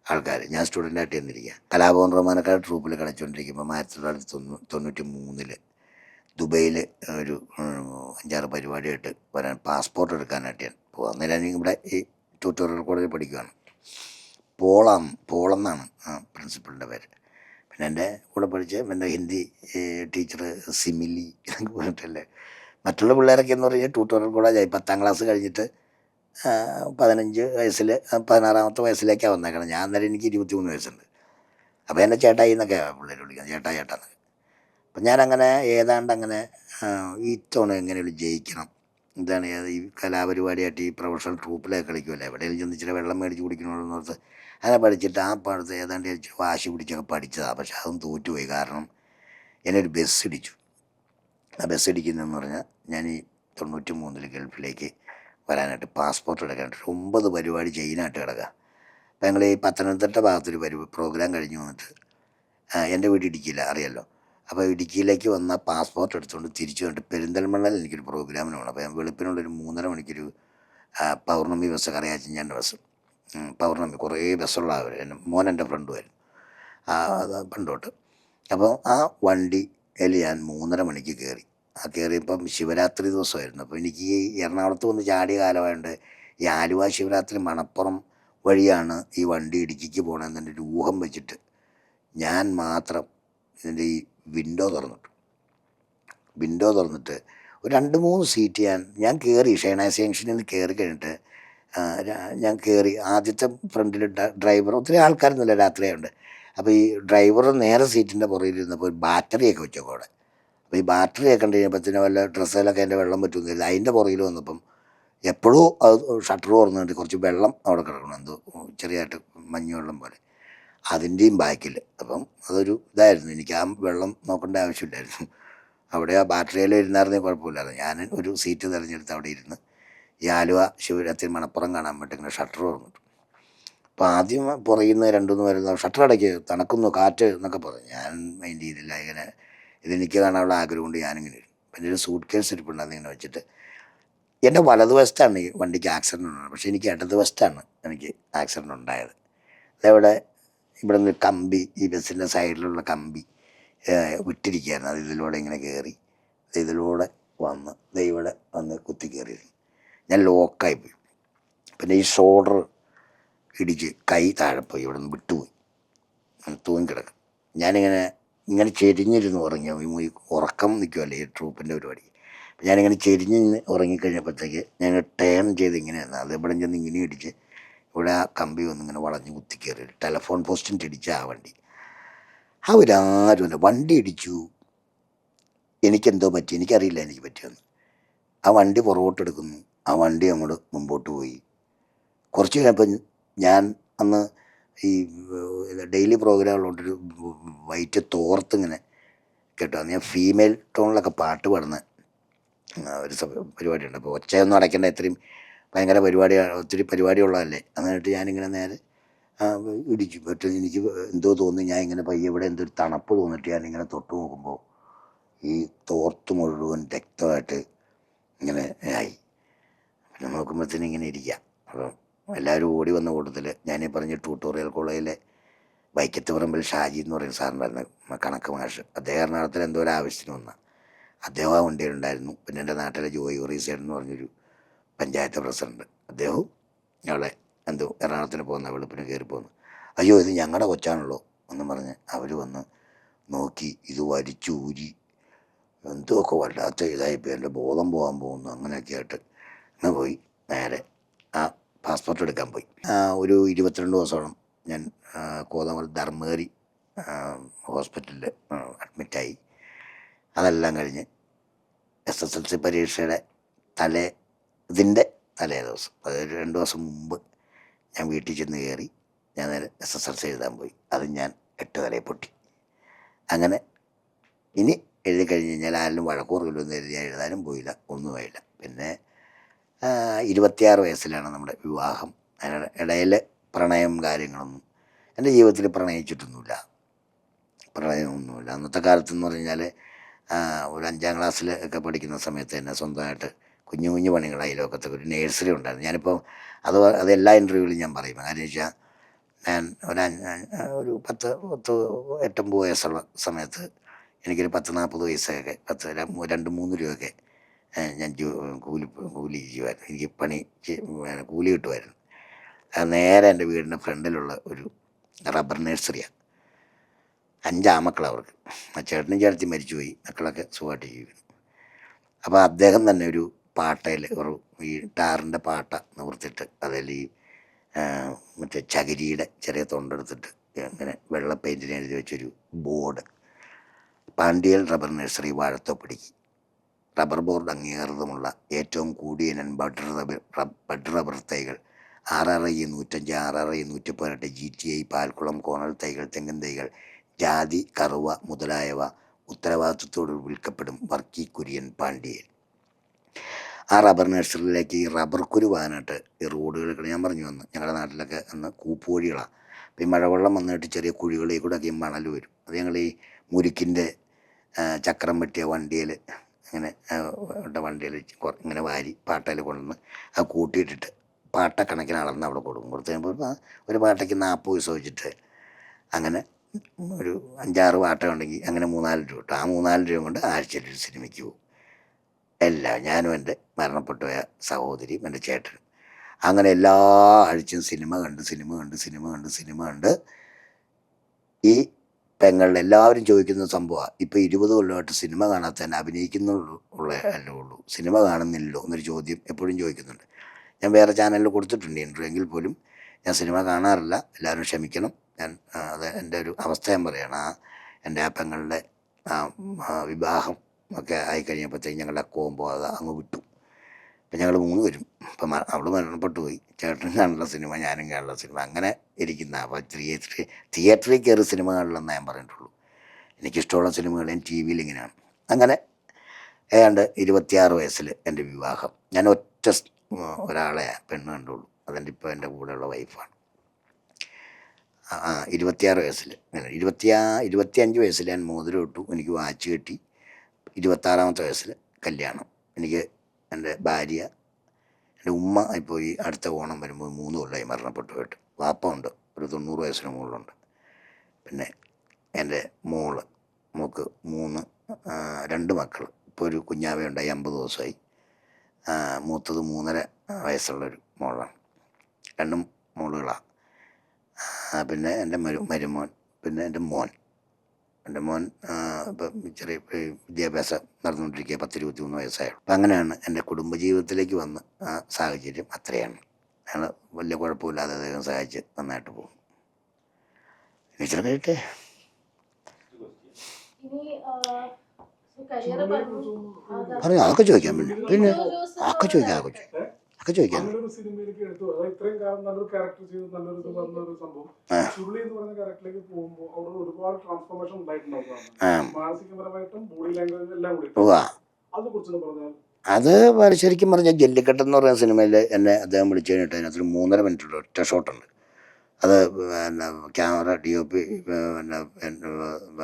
ആൾക്കാർ. ഞാൻ സ്റ്റുഡൻ്റായിട്ട് ചെന്നിരിക്കുക. കലാഭവൻ റഹ്മാനൊക്കെ ട്രൂപ്പിൽ കളിച്ചുകൊണ്ടിരിക്കുമ്പോൾ 1993 ദുബൈയിൽ ഒരു 5-6 പരിപാടിയായിട്ട് വരാൻ പാസ്പോർട്ട് എടുക്കാനായിട്ട് ഞാൻ പോകാം. അന്നേരം ഇവിടെ ഈ ട്യൂട്ടോറിയൽ കോളേജിൽ പഠിക്കുകയാണ്. പോളെന്നാണ് പ്രിൻസിപ്പളിൻ്റെ പേര്. പിന്നെ എൻ്റെ കൂടെ പഠിച്ച എൻ്റെ ഹിന്ദി ടീച്ചർ സിമിലി എന്നൊക്കെ പറഞ്ഞിട്ടല്ലേ. മറ്റുള്ള പിള്ളേരൊക്കെ എന്ന് പറഞ്ഞാൽ ട്യൂട്ടോറിയൽ കോളേജായി 10ാം ക്ലാസ് കഴിഞ്ഞിട്ട് 15 വയസ്സിൽ 16ാമത്തെ വയസ്സിലേക്കാണ് വന്നേക്കണം. ഞാൻ അന്നേരം എനിക്ക് 23 വയസ്സുണ്ട്. അപ്പോൾ എന്നെ ചേട്ടായി എന്നൊക്കെയാണ് പിള്ളേർ വിളിക്കുന്നത്, ചേട്ടാന്നൊക്കെ. അപ്പം ഞാനങ്ങനെ ഏതാണ്ട് അങ്ങനെ ഈ തവണ എങ്ങനെയും ജയിക്കണം എന്താണ് ഈ കലാപരിപാടിയായിട്ട് ഈ പ്രൊഫഷണൽ ട്രൂപ്പിലൊക്കെ കളിക്കുമല്ലോ, എവിടെയെങ്കിലും ചെന്ന് ഇച്ചിരി വെള്ളം മേടിച്ച് കുടിക്കണമെന്ന് ഓർത്ത് അങ്ങനെ പഠിച്ചിട്ട് ആ പാടത്ത് ഏതാണ്ട് ഇച്ചിരി വാശി പിടിച്ചൊക്കെ പഠിച്ചതാണ്. പക്ഷെ അതും തോറ്റുപോയി. കാരണം എന്നൊരു ബസ് ഇടിച്ചു. ആ ബസ് ഇടിക്കുന്നതെന്ന് പറഞ്ഞാൽ ഞാൻ ഈ 93 ഗൾഫിലേക്ക് വരാനായിട്ട് പാസ്പോർട്ട് എടുക്കാനായിട്ട് 9 പരിപാടി ചെയ്യാനായിട്ട് കിടക്കുക. അപ്പം ഞങ്ങൾ ഈ പത്തനംതിട്ട ഭാഗത്തൊരു പ്രോഗ്രാം കഴിഞ്ഞ് വന്നിട്ട് എൻ്റെ വീട് ഇടുക്കിയില്ല, അറിയാമല്ലോ. അപ്പോൾ ഇടുക്കിയിലേക്ക് വന്ന പാസ്പോർട്ട് എടുത്തുകൊണ്ട് തിരിച്ചു വന്നിട്ട് പെരിന്തൽമണ്ണയിൽ എനിക്കൊരു പ്രോഗ്രാമിന് പോകണം. അപ്പോൾ ഞാൻ വെളുപ്പിനുള്ളൊരു 3:30 മണിക്കൊരു പൗർണമി ബസ്, കറിയാച്ചിഞ്ഞാൻ്റെ ബസ്. പൗർണമി കുറേ ബസ്സുള്ള അവർ, എൻ്റെ ഫ്രണ്ടുമായിരുന്നു പണ്ടോട്ട്. അപ്പോൾ ആ വണ്ടിയിൽ ഞാൻ 3:30 മണിക്ക് കയറി. കയറിയപ്പം ശിവരാത്രി ദിവസമായിരുന്നു. അപ്പോൾ എനിക്ക് ഈ എറണാകുളത്ത് വന്ന് ചാടിയ കാലമായതുകൊണ്ട് ഈ ആലുവ ശിവരാത്രി മണപ്പുറം വഴിയാണ് ഈ വണ്ടി ഇടുക്കിക്ക് പോകണമെന്നതിൻ്റെ ഒരു ഊഹം വെച്ചിട്ട് ഞാൻ മാത്രം ഇതിൻ്റെ ഈ വിൻഡോ തുറന്നിട്ട് ഒരു 2-3 സീറ്റ് ഞാൻ കയറി. ഷേണാസ് ജംഗ്ഷനിൽ നിന്ന് കയറി കഴിഞ്ഞിട്ട് ഞാൻ കയറി. ആദ്യത്തെ ഫ്രണ്ടിൽ ഡ്രൈവർ, ഒത്തിരി ആൾക്കാരൊന്നുമില്ല, രാത്രിയായുണ്ട്. അപ്പോൾ ഈ ഡ്രൈവർ നേരെ സീറ്റിൻ്റെ പുറകിലിരുന്നപ്പോൾ ഒരു ബാറ്ററിയൊക്കെ വെച്ചോക്കെ അവിടെ. അപ്പോൾ ഈ ബാറ്ററിയൊക്കെ കണ്ടു കഴിഞ്ഞപ്പോഴത്തേനും വല്ല ഡ്രസ്സിലൊക്കെ അതിൻ്റെ വെള്ളം പറ്റുന്നില്ല. അതിൻ്റെ പുറകിൽ വന്നപ്പം എപ്പോഴും അത് ഷട്ടർ തുറന്നിട്ട് കുറച്ച് വെള്ളം അവിടെ കിടക്കണം, എന്തോ ചെറിയതായിട്ട് മഞ്ഞുവെള്ളം പോലെ, അതിൻ്റെയും ബാക്കിൽ. അപ്പം അതൊരു ഇതായിരുന്നു. എനിക്ക് ആ വെള്ളം നോക്കേണ്ട ആവശ്യമില്ലായിരുന്നു. അവിടെ ആ ബാറ്ററിയിൽ ഇരുന്നായിരുന്നെങ്കിൽ കുഴപ്പമില്ലായിരുന്നു. ഞാൻ ഒരു സീറ്റ് തിരഞ്ഞെടുത്ത് അവിടെ ഇരുന്ന് ഈ ആലുവ ശിവരാത്രി മണപ്പുറം കാണാൻ വേണ്ടി ഇങ്ങനെ ഷട്ടർ തുറന്നിട്ടു. അപ്പോൾ ആദ്യം പുറകിൽ നിന്ന് 2-3 വരുന്ന ഷട്ടർ അടയ്ക്ക്, തണുക്കുന്നു, കാറ്റ് എന്നൊക്കെ പറഞ്ഞു. ഞാൻ മൈൻഡ് ചെയ്തില്ല. ഇങ്ങനെ ഇതെനിക്ക് കാണാനുള്ള ആഗ്രഹം കൊണ്ട് ഞാനിങ്ങനെ ഇരുന്നു. പിന്നെ ഒരു സൂട്ട് കേസ് ഇരിപ്പുണ്ടായിരുന്നു ഇങ്ങനെ വെച്ചിട്ട്. എൻ്റെ വലതുവശത്താണ് ഈ വണ്ടിക്ക് ആക്സിഡൻറ്റ് ഉണ്ടായത്, പക്ഷേ എനിക്ക് ഇടതുവശത്താണ് എനിക്ക് ആക്സിഡൻറ്റ് ഉണ്ടായത്. അതവിടെ ഇവിടെ നിന്ന് കമ്പി, ഈ ബസ്സിൻ്റെ സൈഡിലുള്ള കമ്പി വിട്ടിരിക്കുകയായിരുന്നു. അത് ഇതിലൂടെ ഇങ്ങനെ കയറി ഇതിലൂടെ വന്ന് ഇവിടെ വന്ന് കുത്തി കയറിയിരുന്നു. ഞാൻ ലോക്കായിപ്പോയി. പിന്നെ ഈ ഷോൾഡർ ഇടിച്ച് കൈ താഴെ പോയി, ഇവിടെ നിന്ന് വിട്ടുപോയി, തൂങ്ങിക്കിടക്കും. ഞാനിങ്ങനെ ചെരിഞ്ഞിരുന്ന് ഉറങ്ങി. ഈ ഉറക്കം നിൽക്കുമല്ലേ ഈ ട്രൂപ്പിൻ്റെ പരിപാടി. ഞാനിങ്ങനെ ചെരിഞ്ഞ് ഉറങ്ങിക്കഴിഞ്ഞപ്പോഴത്തേക്ക് ഞാൻ ടേൺ ചെയ്ത് ഇങ്ങനെയാണ്, അത് എവിടെ ചെന്ന് ഇങ്ങനെ ഇടിച്ച് ഇവിടെ ആ കമ്പി വന്നിങ്ങനെ വളഞ്ഞ് കുത്തി കയറി. ടെലഫോൺ പോസ്റ്റിൻ്റെ ഇടിച്ച ആ വണ്ടി. അവരാരുമല്ല, വണ്ടി ഇടിച്ചു, എനിക്കെന്തോ പറ്റി, എനിക്കറിയില്ല എനിക്ക് പറ്റിയെന്ന്. ആ വണ്ടി പുറകോട്ടെടുക്കുന്നു, ആ വണ്ടി അങ്ങോട്ട് മുമ്പോട്ട് പോയി. കുറച്ച് കഴിഞ്ഞപ്പം ഞാൻ അന്ന് ഈ ഡെയിലി പ്രോഗ്രാമുള്ളൊരു വൈറ്റ് തോർത്തിങ്ങനെ കേട്ടോ, അന്ന് ഞാൻ ഫീമെയിൽ ടോണിലൊക്കെ പാട്ട് പാടുന്ന ഒരു പരിപാടിയുണ്ട്. അപ്പോൾ ഒച്ചയൊന്നും അടയ്ക്കേണ്ട, ഇത്രയും ഭയങ്കര ഒത്തിരി പരിപാടിയുള്ളതല്ലേ. എന്നിട്ട് ഞാനിങ്ങനെ നേരെ ഇടിച്ചു. പക്ഷേ എനിക്ക് എന്തോ തോന്നി, ഞാൻ ഇങ്ങനെ പയ്യെ ഇവിടെ എന്തൊരു തണുപ്പ് തോന്നിട്ട് ഞാനിങ്ങനെ തൊട്ട് നോക്കുമ്പോൾ ഈ തോർത്ത് മുഴുവൻ രക്തമായിട്ട് ഇങ്ങനെ ആയി. പിന്നെ നോക്കുമ്പോഴത്തേനും ഇങ്ങനെ ഇരിക്കുക. അപ്പം എല്ലാവരും ഓടി വന്ന കൂട്ടത്തിൽ ഞാനീ പറഞ്ഞ ട്യൂട്ടോറിയൽ കോളേജിലെ വൈക്കത്ത് പറമ്പിൽ ഷാജി എന്ന് പറയുന്ന സാറുണ്ടായിരുന്നു, കണക്ക് മാഷ്. അദ്ദേഹം എറണാകുളത്തിൽ എന്തോ ഒരു ആവശ്യത്തിന് വന്ന അദ്ദേഹം ആ വണ്ടിയിലുണ്ടായിരുന്നു. പിന്നെ എൻ്റെ നാട്ടിലെ ജോയി ഒറീസേഡ് എന്ന് പറഞ്ഞൊരു പഞ്ചായത്ത് പ്രസിഡൻറ്റ്, അദ്ദേഹവും ഞങ്ങളെ എന്തോ എറണാകുളത്തിന് പോകുന്ന വെളുപ്പിന് കയറി പോകുന്നു. അയ്യോ ഇത് ഞങ്ങളുടെ കൊച്ചാണല്ലോ എന്നും പറഞ്ഞ് അവർ വന്ന് നോക്കി. ഇത് വലിച്ചൂരി എന്തൊക്കെ വല്ലാത്ത ഇതായിപ്പോയി, എൻ്റെ ബോധം പോകാൻ പോകുന്നു. അങ്ങനെയൊക്കെ ആയിട്ട് അങ്ങനെ പോയി നേരെ ആ പാസ്പോർട്ട് എടുക്കാൻ പോയി. ഒരു 22 ദിവസത്തോളം ഞാൻ കോതമംഗലം ധർമ്മേരി ഹോസ്പിറ്റലിൽ അഡ്മിറ്റായി. അതെല്ലാം കഴിഞ്ഞ് SSLC പരീക്ഷയുടെ ഇതിൻ്റെ തലേ ദിവസം, അതായത് 2 ദിവസം മുമ്പ് ഞാൻ വീട്ടിൽ ചെന്ന് കയറി. ഞാൻ നേരെ SSLC എഴുതാൻ പോയി. അത് ഞാൻ 8 തലയിൽ പൊട്ടി. അങ്ങനെ ഇനി എഴുതി കഴിഞ്ഞ് കഴിഞ്ഞാൽ ആരിലും വഴക്കൂറില്ലെന്ന് എഴുതി എഴുതാനും പോയില്ല, ഒന്നുമായില്ല. പിന്നെ 26 വയസ്സിലാണ് നമ്മുടെ വിവാഹം. അതിന് ഇടയിൽ പ്രണയം കാര്യങ്ങളൊന്നും എൻ്റെ ജീവിതത്തിൽ പ്രണയിച്ചിട്ടൊന്നുമില്ല. അന്നത്തെ കാലത്തെന്ന് പറഞ്ഞാൽ ഒരു 5ാം ക്ലാസ്സിൽ ഒക്കെ പഠിക്കുന്ന സമയത്ത് തന്നെ സ്വന്തമായിട്ട് കുഞ്ഞു കുഞ്ഞു പണികൾ അയൽവക്കത്തൊക്കെ ഒരു നേഴ്സറി ഉണ്ടായിരുന്നു. ഞാനിപ്പോൾ അത് എല്ലാ ഇൻ്റർവ്യൂവിലും ഞാൻ പറയും. കാരണം വെച്ചാൽ ഞാൻ ഒരു 8-9 വയസ്സുള്ള സമയത്ത് എനിക്കൊരു 10-40 വയസ്സൊക്കെ 2-3 രൂപയൊക്കെ ഞാൻ കൂലി ചെയ്യുമായിരുന്നു. എനിക്ക് കൂലി കിട്ടുമായിരുന്നു. അത് നേരെ എൻ്റെ വീടിൻ്റെ ഫ്രണ്ടിലുള്ള ഒരു റബ്ബർ നഴ്സറിയാണ്. 5 ആമക്കളാണ് അവർക്ക്. ആ ചേട്ടനും ചേട്ടത്തി മരിച്ചുപോയി, മക്കളൊക്കെ സുഖമായിട്ട് ജീവിക്കുന്നു. അപ്പോൾ അദ്ദേഹം തന്നെ ഒരു പാട്ടയിൽ ഈ ടാറിൻ്റെ പാട്ട നിവർത്തിട്ട് അതിൽ ഈ മറ്റേ ചകിരിയുടെ ചെറിയ തൊണ്ടെടുത്തിട്ട് ഇങ്ങനെ വെള്ള പെയിൻറ്റിന് എഴുതി വെച്ചൊരു ബോർഡ്, പാണ്ടിയൽ റബ്ബർ നഴ്സറി വാഴത്തോപ്പടിക്ക് റബ്ബർ ബോർഡ് അംഗീകൃതമുള്ള ഏറ്റവും കൂടിയ ഇനം ബഡ് റബ്ബർ തൈകൾ 66 105 66 118 GTI പാൽക്കുളം കോണൽ തൈകൾ തെങ്ങിൻ തൈകൾ ജാതി കറുവ മുതലായവ ഉത്തരവാദിത്വത്തോട് വിൽക്കപ്പെടും. വർക്കി കുര്യൻ പാണ്ഡ്യൻ. ആ റബ്ബർ നഴ്സറിയിലേക്ക് ഈ റബ്ബർ കുരു പോകാനായിട്ട് ഈ റോഡുകൾ ഞാൻ പറഞ്ഞു വന്ന് ഞങ്ങളുടെ നാട്ടിലൊക്കെ അന്ന് കൂപ്പുവഴികളാണ്. അപ്പോൾ ഈ മഴവെള്ളം വന്നിട്ട് ചെറിയ കുഴികളിൽ കൂടെ ഒക്കെ മണൽ വരും. അത് ഞങ്ങൾ ഈ മുരിക്കിൻ്റെ ചക്രം വെട്ടിയ വണ്ടിയിൽ ഇങ്ങനെ വണ്ടിയിൽ ഇങ്ങനെ വാരി പാട്ടയിൽ കൊണ്ടുവന്ന് അത് കൂട്ടിയിട്ടിട്ട് പാട്ടക്കണക്കിന് അളന്ന് അവിടെ കൊടുക്കും. കൊടുത്ത് കഴിയുമ്പോൾ ഒരു പാട്ടയ്ക്ക് 40 പൈസ വെച്ചിട്ട് അങ്ങനെ ഒരു 5-6 പാട്ട ഉണ്ടെങ്കിൽ അങ്ങനെ 3-4 രൂപ കിട്ടും. ആ 3-4 രൂപ കൊണ്ട് ആഴ്ചയിൽ ഒരു സിനിമയ്ക്ക് പോകും. ഞാനും എൻ്റെ മരണപ്പെട്ടു പോയ സഹോദരിയും എൻ്റെ ചേട്ടനും അങ്ങനെ എല്ലാ ആഴ്ചയും സിനിമ കണ്ട് ഈ പെങ്ങളുടെ എല്ലാവരും ചോദിക്കുന്ന സംഭവമാണ്. ഇപ്പോൾ 20 കൊല്ലമായിട്ട് സിനിമ കാണാത്തന്നെ അഭിനയിക്കുന്നുള്ളൂ അല്ലേ ഉള്ളൂ, സിനിമ കാണുന്നില്ലല്ലോ എന്നൊരു ചോദ്യം എപ്പോഴും ചോദിക്കുന്നുണ്ട്. ഞാൻ വേറെ ചാനലിൽ കൊടുത്തിട്ടുണ്ട് ഇൻ്റർവ്യൂ, എങ്കിൽ പോലും ഞാൻ സിനിമ കാണാറില്ല. എല്ലാവരും ക്ഷമിക്കണം. ഞാൻ അത് എൻ്റെ ഒരു അവസ്ഥ ഞാൻ പറയുകയാണ്. എൻ്റെ ആ പെങ്ങളുടെ വിവാഹം ഒക്കെ ആയിക്കഴിഞ്ഞപ്പോഴത്തേക്കും ഞങ്ങളുടെ കോമ്പോ അത് അങ്ങ് വിട്ടു. ഇപ്പം ഞങ്ങൾ 3 പേരും ഇപ്പം അവൾ മരണപ്പെട്ടു പോയി. ചേട്ടൻ കാണുള്ള സിനിമ, ഞാനും കാണുള്ള സിനിമ, അങ്ങനെ ഇരിക്കുന്ന. അപ്പോൾ തിയേറ്ററിൽ കയറി സിനിമ കാണില്ലെന്ന് ഞാൻ പറഞ്ഞിട്ടുള്ളൂ. എനിക്കിഷ്ടമുള്ള സിനിമകൾ ഞാൻ TV യിൽ ഇങ്ങനെയാണ്. അങ്ങനെ ഏതാണ്ട് 26 വയസ്സിൽ എൻ്റെ വിവാഹം. ഞാൻ ഒറ്റ ഒരാളെ പെണ്ണ് കണ്ടുള്ളൂ. അതെൻ്റെ ഇപ്പോൾ എൻ്റെ കൂടെയുള്ള വൈഫാണ്. 26 വയസ്സിൽ അങ്ങനെ 25 വയസ്സിൽ ഞാൻ മോതിരം ഇട്ടു, എനിക്ക് വാച്ച് കെട്ടി. 26-ാമത്തെ വയസ്സിൽ കല്യാണം. എനിക്ക് എൻ്റെ ഭാര്യ, എൻ്റെ ഉമ്മ ഇപ്പോൾ ഈ അടുത്ത ഓണം വരുമ്പോൾ 3 കൊല്ലമായി മരണപ്പെട്ടു പോയിട്ട്. വാപ്പ ഉണ്ട്, ഒരു 90 വയസ്സിന് മുകളിലുണ്ട്. പിന്നെ എൻ്റെ മോൾക്ക് 2 മക്കൾ. ഇപ്പോൾ ഒരു കുഞ്ഞാവയുണ്ടായി, 50 ദിവസമായി. മൂത്തത് 3.5 വയസ്സുള്ളൊരു മോളാണ്. 2 മോളുകളാണ്. പിന്നെ എൻ്റെ മരുമോൻ, പിന്നെ എൻ്റെ മോൻ ഇപ്പം ചെറിയ വിദ്യാഭ്യാസം നടന്നുകൊണ്ടിരിക്കുക, 10-23 വയസ്സായുള്ളൂ. അപ്പം അങ്ങനെയാണ് എൻ്റെ കുടുംബജീവിതത്തിലേക്ക് വന്ന് ആ സാഹചര്യം അത്രയാണ്. ഞങ്ങൾ വലിയ കുഴപ്പമില്ലാതെ ദൈവം സഹായിച്ച് നന്നായിട്ട് പോകും. ടീച്ചർ കഴിയട്ടെ. പറഞ്ഞു അതൊക്കെ ചോദിക്കാം. പിന്നെ ഒക്കെ ചോദിക്കാം. അത് ശരിക്കും പറഞ്ഞാൽ ജല്ലിക്കെട്ട് എന്ന് പറയുന്ന സിനിമയിൽ എന്നെ അദ്ദേഹം വിളിച്ചു കഴിഞ്ഞിട്ട് അതിനകത്തൊരു 3.5 മിനിറ്റുള്ള ഒറ്റ ഷോട്ടുണ്ട്. അത് പിന്നെ ക്യാമറ DOP പിന്നെ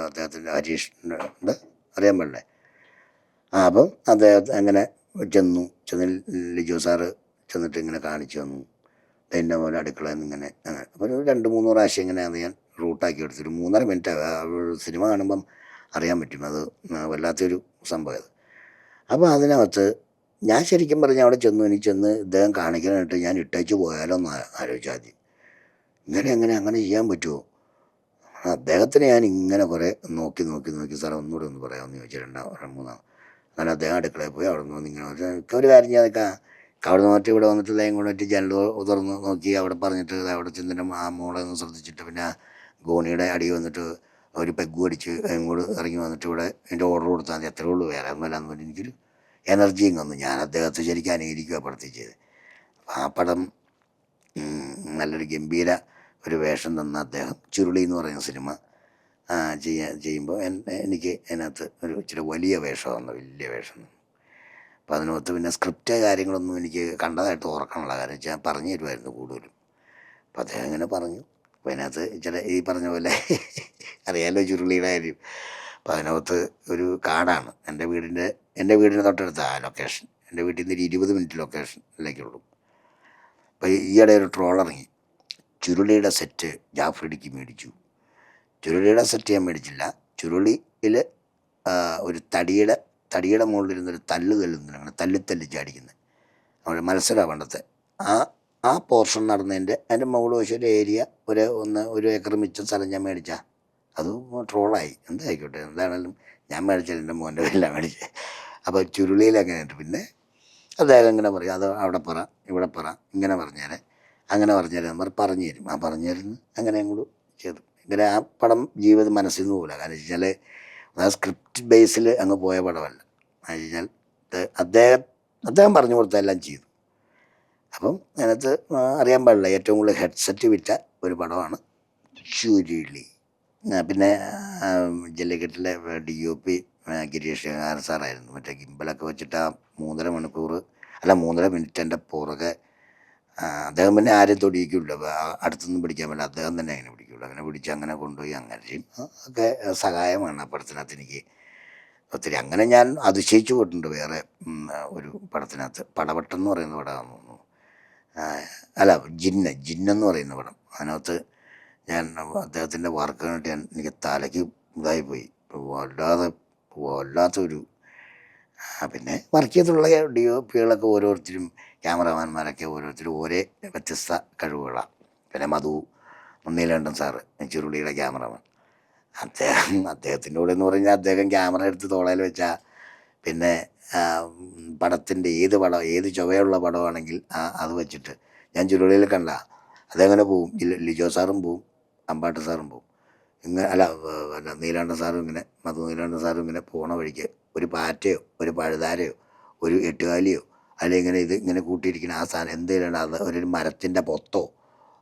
അദ്ദേഹത്തിൻ്റെ ഹരീഷിൻ്റെ അറിയാൻ പാടില്ലേ. അപ്പം അദ്ദേഹത്തെ അങ്ങനെ ചെന്ന് ലിജോ സാറ് ചെന്നിട്ട് ഇങ്ങനെ കാണിച്ചു തന്നു. എൻ്റെ പോലെ അടുക്കളയിൽ നിന്ന് ഇങ്ങനെ അങ്ങനെ അപ്പോൾ ഒരു 2-3 പ്രാവശ്യം ഇങ്ങനെയാണ് ഞാൻ റൂട്ടാക്കി എടുത്തൊരു 3.5 മിനിറ്റ് സിനിമ കാണുമ്പം അറിയാൻ പറ്റും. അത് വല്ലാത്തൊരു സംഭവം അത്. അപ്പോൾ അതിനകത്ത് ഞാൻ ശരിക്കും പറഞ്ഞാൽ അവിടെ ചെന്ന് ഇദ്ദേഹം കാണിക്കാനായിട്ട് ഞാൻ ഇട്ടേച്ച് പോയാലോ എന്ന് ആലോചിച്ചു ആദ്യം. അങ്ങനെ ചെയ്യാൻ പറ്റുമോ? അദ്ദേഹത്തിന് ഞാൻ ഇങ്ങനെ കുറേ നോക്കി സാറേ ഒന്നുകൂടെ ഒന്ന് പറയാമെന്ന് ചോദിച്ചിട്ടുണ്ടാവും 3. അങ്ങനെ അദ്ദേഹം അടുക്കളയിൽ പോയി അവിടെ നിന്ന് ഇങ്ങനെ ഒരു കാര്യം ചെയ്തൊക്കെ അവിടെ നിന്നിട്ട് ഇവിടെ വന്നിട്ട് ലൈൻ കൊണ്ടിട്ട് ജനൽ തുറന്ന് നോക്കി അവിടെ പറഞ്ഞിട്ട് അവിടെ ചെന്നിട്ട് ആ മോളെ ഒന്ന് ശ്രദ്ധിച്ചിട്ട് പിന്നെ ഗോണിയുടെ അടി വന്നിട്ട് ഒരു പെഗ് അടിച്ച് അങ്ങോട്ട് ഇറങ്ങി വന്നിട്ട് ഇവിടെ എൻ്റെ ഓർഡർ കൊടുത്താൽ മതി, അത്രേ ഉള്ളൂ, വേറെ ഒന്നുമില്ലാന്ന് പറഞ്ഞ് എനിക്കൊരു എനർജിയും വന്നു. ഞാൻ അദ്ദേഹത്തെ ശരിക്കും അനുകരിക്കുക പ്രത്യേകിച്ചത്. ആ പടം നല്ലൊരു ഗംഭീര ഒരു വേഷം തന്ന അദ്ദേഹം ചുരുളി എന്ന് പറയുന്ന സിനിമ ചെയ്യുമ്പോൾ എനിക്ക് അതിനകത്ത് ഒരു ഇച്ചിരി വലിയ വേഷമാണ്, വലിയ വേഷം. അപ്പോൾ അതിനകത്ത് പിന്നെ സ്ക്രിപ്റ്റ് കാര്യങ്ങളൊന്നും എനിക്ക് കണ്ടതായിട്ട് ഓർക്കാനുള്ള കാര്യം വെച്ചാൽ പറഞ്ഞു തരുമായിരുന്നു കൂടുതലും. അപ്പോൾ അദ്ദേഹം ഇങ്ങനെ പറഞ്ഞു. അപ്പോൾ അതിനകത്ത് ചില ഈ പറഞ്ഞ പോലെ അറിയാലോ ചുരുളിയുടെ കാര്യം. അപ്പോൾ അതിനകത്ത് ഒരു കാടാണ് എൻ്റെ വീടിൻ്റെ തൊട്ടടുത്ത ആ ലൊക്കേഷൻ. എൻ്റെ വീട്ടിൽ നിന്ന് 20 മിനിറ്റ് ലൊക്കേഷനിലേക്കുള്ളൂ. അപ്പോൾ ഈയിടെ ഒരു ട്രോൾ ഇറങ്ങി, ചുരുളിയുടെ സെറ്റ് ജാഫ്രിഡിക്ക് മേടിച്ചു. ചുരുളിയുടെ സെറ്റ് ഞാൻ മേടിച്ചില്ല. ചുരുളിയിൽ ഒരു തടിയുടെ മുകളിലിരുന്നൊരു തല്ലുന്നുണ്ട്, അങ്ങനെ തല്ലി ചാടിക്കുന്നത് അവിടെ മത്സരമാണ് പണ്ടത്തെ. ആ പോർഷൻ നടന്നതിൻ്റെ അതിൻ്റെ മുകളിൽ വെച്ച ഒരു ഏരിയ ഒരു ഏക്കർ മിച്ചം സ്ഥലം ഞാൻ മേടിച്ചാൽ അത് ട്രോളായി. എന്തായിക്കോട്ടെ, എന്താണെങ്കിലും ഞാൻ മേടിച്ചാൽ എൻ്റെ മോൻ്റെ പേരിലാണ് മേടിച്ചത്. അപ്പോൾ ചുരുളിയിൽ അങ്ങനെയുണ്ട്. പിന്നെ അദ്ദേഹം ഇങ്ങനെ പറയും, അത് അവിടെ പറ ഇവിടെ പറ ഇങ്ങനെ പറഞ്ഞേരെ അങ്ങനെ പറഞ്ഞുതരാം പറഞ്ഞു തരും. പറഞ്ഞു തരുന്നു അങ്ങനെ അങ്ങോട്ട് ചെയ്തു. ഇങ്ങനെ ആ പടം ജീവിതം മനസ്സിൽ നിന്ന് പോകില്ല. കാരണം വെച്ചാൽ ആ സ്ക്രിപ്റ്റ് ബേസിൽ അങ്ങ് പോയ പടമല്ല. എന്ന് വെച്ചാൽ അദ്ദേഹം അദ്ദേഹം പറഞ്ഞു കൊടുത്ത എല്ലാം ചെയ്തു. അപ്പം അതിനകത്ത് അറിയാൻ പാടില്ല ഏറ്റവും കൂടുതൽ ഹെഡ്സെറ്റ് വിറ്റ ഒരു പടമാണ് ചുരുളി. പിന്നെ ജല്ലിക്കെട്ടിലെ DOP ഗിരീഷ് സാറായിരുന്നു. മറ്റേ ഗിംബലൊക്കെ വെച്ചിട്ട് ആ 3.5 മണിക്കൂർ അല്ല 3.5 മിനിറ്റ് എൻ്റെ പുറകെ അദ്ദേഹം പിന്നെ ആരും തൊടിയിക്കില്ല, അടുത്തൊന്നും പിടിക്കാൻ പറ്റില്ല, അദ്ദേഹം തന്നെ അങ്ങനെ പിടിക്കുള്ളൂ. അങ്ങനെ പിടിച്ച് അങ്ങനെ കൊണ്ടുപോയി അങ്ങനെ ചെയ്യും. ഒക്കെ സഹായമാണ് ആ പടത്തിനകത്ത് എനിക്ക് ഒത്തിരി. അങ്ങനെ ഞാൻ അതിശയിച്ചു പോയിട്ടുണ്ട് വേറെ ഒരു പടത്തിനകത്ത്. പടവട്ടം എന്ന് പറയുന്ന പടമാണെന്ന് തോന്നുന്നു. അല്ല, ജിന്നെന്ന് പറയുന്ന പടം. അതിനകത്ത് ഞാൻ അദ്ദേഹത്തിൻ്റെ വർക്ക് കണ്ടിട്ട് എനിക്ക് തലയ്ക്ക് ഇതായിപ്പോയി, വല്ലാത്തൊരു. പിന്നെ വർക്ക് ചെയ്തിട്ടുള്ള DOPകളൊക്കെ ഓരോരുത്തരും, ക്യാമറാമാന്മാരൊക്കെ ഓരോരുത്തരും ഒരേ വ്യത്യസ്ത കഴിവുകളാണ്. പിന്നെ നീലകണ്ഠൻ സാറ്, ചുരുളിയുടെ ക്യാമറാമാൻ, അദ്ദേഹത്തിൻ്റെ കൂടെ എന്ന് പറഞ്ഞാൽ അദ്ദേഹം ക്യാമറ എടുത്ത് തോളയിൽ വെച്ചാൽ പിന്നെ പടത്തിൻ്റെ ഏത് ചുവയുള്ള പടമാണെങ്കിൽ അത് വെച്ചിട്ട് ഞാൻ ചുരുളിയിൽ കണ്ട അതങ്ങനെ പോവും. ലിജോ സാറും പോവും, അമ്പാട്ട് സാറും പോവും. ഇങ്ങനെ അല്ല നീലാണ്ട സാറും ഇങ്ങനെ നീലാണ്ട സാറും ഇങ്ങനെ പോണ വഴിക്ക് ഒരു പാറ്റയോ ഒരു പഴുതാരയോ ഒരു എട്ടുകാലിയോ അല്ലെങ്കിൽ ഇങ്ങനെ കൂട്ടിയിരിക്കുന്ന ആ സാധനം എന്തെങ്കിലും അത് ഒരു മരത്തിൻ്റെ പൊത്തോ